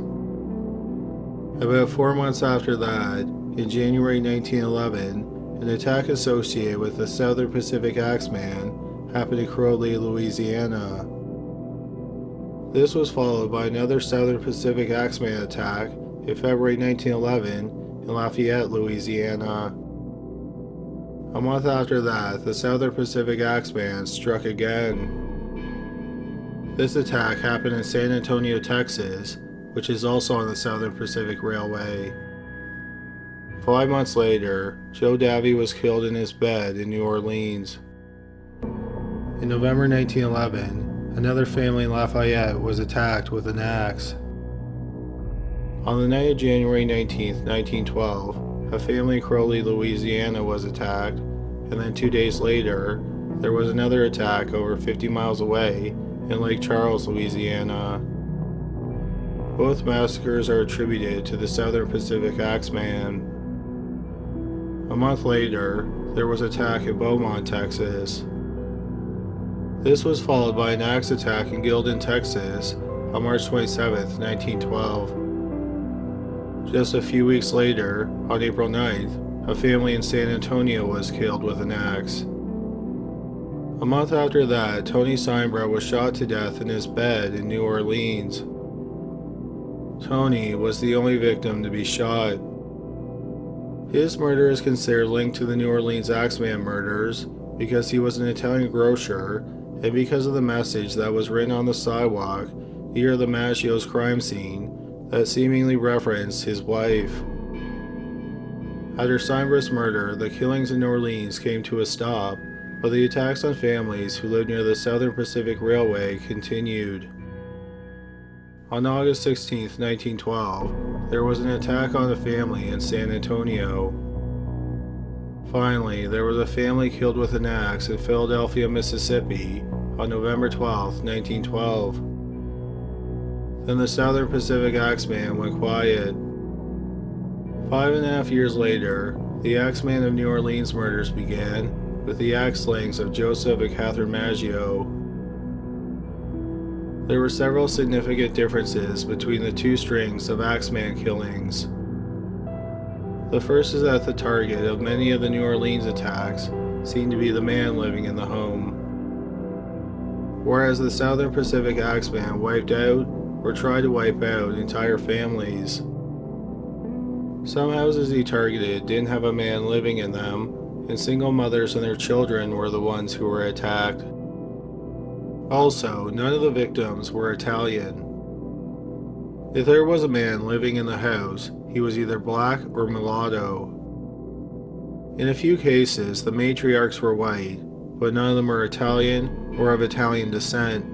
About 4 months after that, in January 1911, an attack associated with the Southern Pacific Axeman happened in Crowley, Louisiana. This was followed by another Southern Pacific Axeman attack in February 1911 in Lafayette, Louisiana. A month after that, the Southern Pacific Axeman struck again. This attack happened in San Antonio, Texas, which is also on the Southern Pacific Railway. 5 months later, Joe Davey was killed in his bed in New Orleans. In November 1911, another family in Lafayette was attacked with an axe. On the night of January 19, 1912, a family in Crowley, Louisiana was attacked, and then 2 days later, there was another attack over 50 miles away in Lake Charles, Louisiana. Both massacres are attributed to the Southern Pacific Axeman. A month later, there was an attack in Beaumont, Texas. This was followed by an axe attack in Gildan, Texas on March 27, 1912. Just a few weeks later, on April 9th, a family in San Antonio was killed with an axe. A month after that, Tony Seinbrow was shot to death in his bed in New Orleans. Tony was the only victim to be shot. His murder is considered linked to the New Orleans Axeman murders because he was an Italian grocer and because of the message that was written on the sidewalk near the Maggio's crime scene that seemingly referenced his wife. After Seinbrow's murder, the killings in New Orleans came to a stop, but the attacks on families who lived near the Southern Pacific Railway continued. On August 16, 1912, there was an attack on a family in San Antonio. Finally, there was a family killed with an axe in Philadelphia, Mississippi on November 12, 1912. Then the Southern Pacific Axeman went quiet. 5.5 years later, the Axeman of New Orleans murders began with the axe slayings of Joseph and Catherine Maggio. There were several significant differences between the two strings of Axeman killings. The first is that the target of many of the New Orleans attacks seemed to be the man living in the home. whereas the Southern Pacific Axeman wiped out or tried to wipe out entire families. Some houses he targeted didn't have a man living in them, and single mothers and their children were the ones who were attacked. Also, none of the victims were Italian. If there was a man living in the house, he was either black or mulatto. In a few cases, the matriarchs were white, but none of them were Italian or of Italian descent.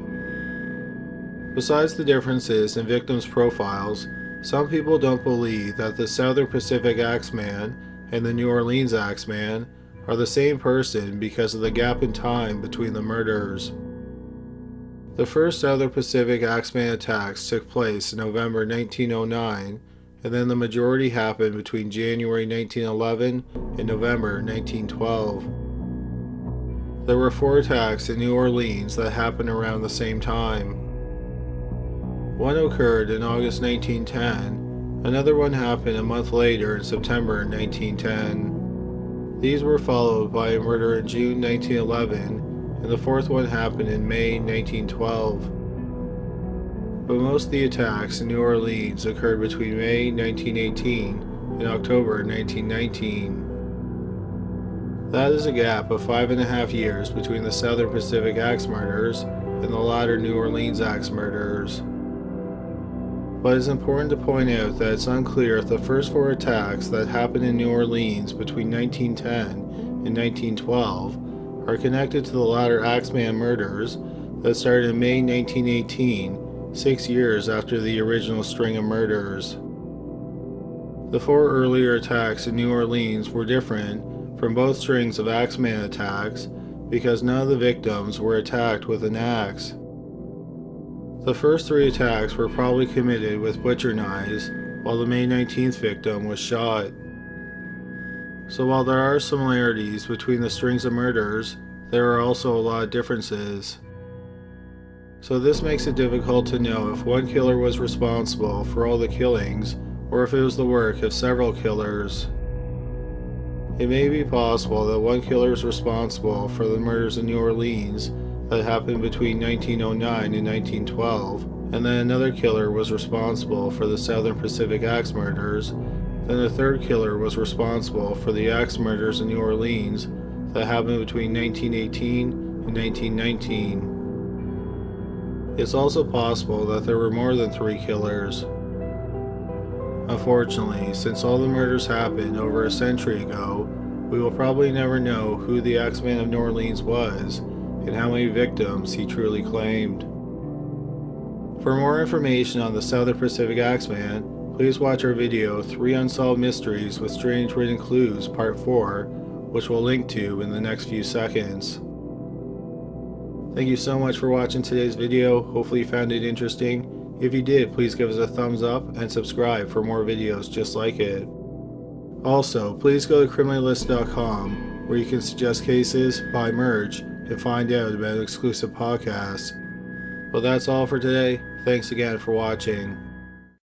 Besides the differences in victims' profiles, some people don't believe that the Southern Pacific Axeman and the New Orleans Axeman are the same person because of the gap in time between the murders. The first Southern Pacific Axeman attacks took place in November 1909, and then the majority happened between January 1911 and November 1912. There were 4 attacks in New Orleans that happened around the same time. One occurred in August 1910, another one happened a month later in September 1910. These were followed by a murder in June 1911, and the 4th one happened in May 1912. But most of the attacks in New Orleans occurred between May 1918 and October 1919. That is a gap of 5.5 years between the Southern Pacific Axe murders and the latter New Orleans Axe murders. But it's important to point out that it's unclear if the first 4 attacks that happened in New Orleans between 1910 and 1912 are connected to the latter Axeman murders that started in May 1918, 6 years after the original string of murders. The 4 earlier attacks in New Orleans were different from both strings of Axeman attacks because none of the victims were attacked with an axe. The first 3 attacks were probably committed with butcher knives, while the May 19th victim was shot. So while there are similarities between the strings of murders, there are also a lot of differences. So this makes it difficult to know if one killer was responsible for all the killings, or if it was the work of several killers. It may be possible that one killer is responsible for the murders in New Orleans that happened between 1909 and 1912, and then another killer was responsible for the Southern Pacific Axe murders, then a third killer was responsible for the Axe murders in New Orleans that happened between 1918 and 1919. It's also possible that there were more than 3 killers. Unfortunately, since all the murders happened over a century ago, we will probably never know who the Axeman of New Orleans was and how many victims he truly claimed. For more information on the Southern Pacific Axeman, please watch our video 3 Unsolved Mysteries with Strange Written Clues Part 4, which we'll link to in the next few seconds. Thank you so much for watching today's video. Hopefully you found it interesting. If you did, please give us a thumbs up and subscribe for more videos just like it. Also, please go to criminallist.com where you can suggest cases, buy merch, and find out about exclusive podcasts. Well, that's all for today. Thanks again for watching.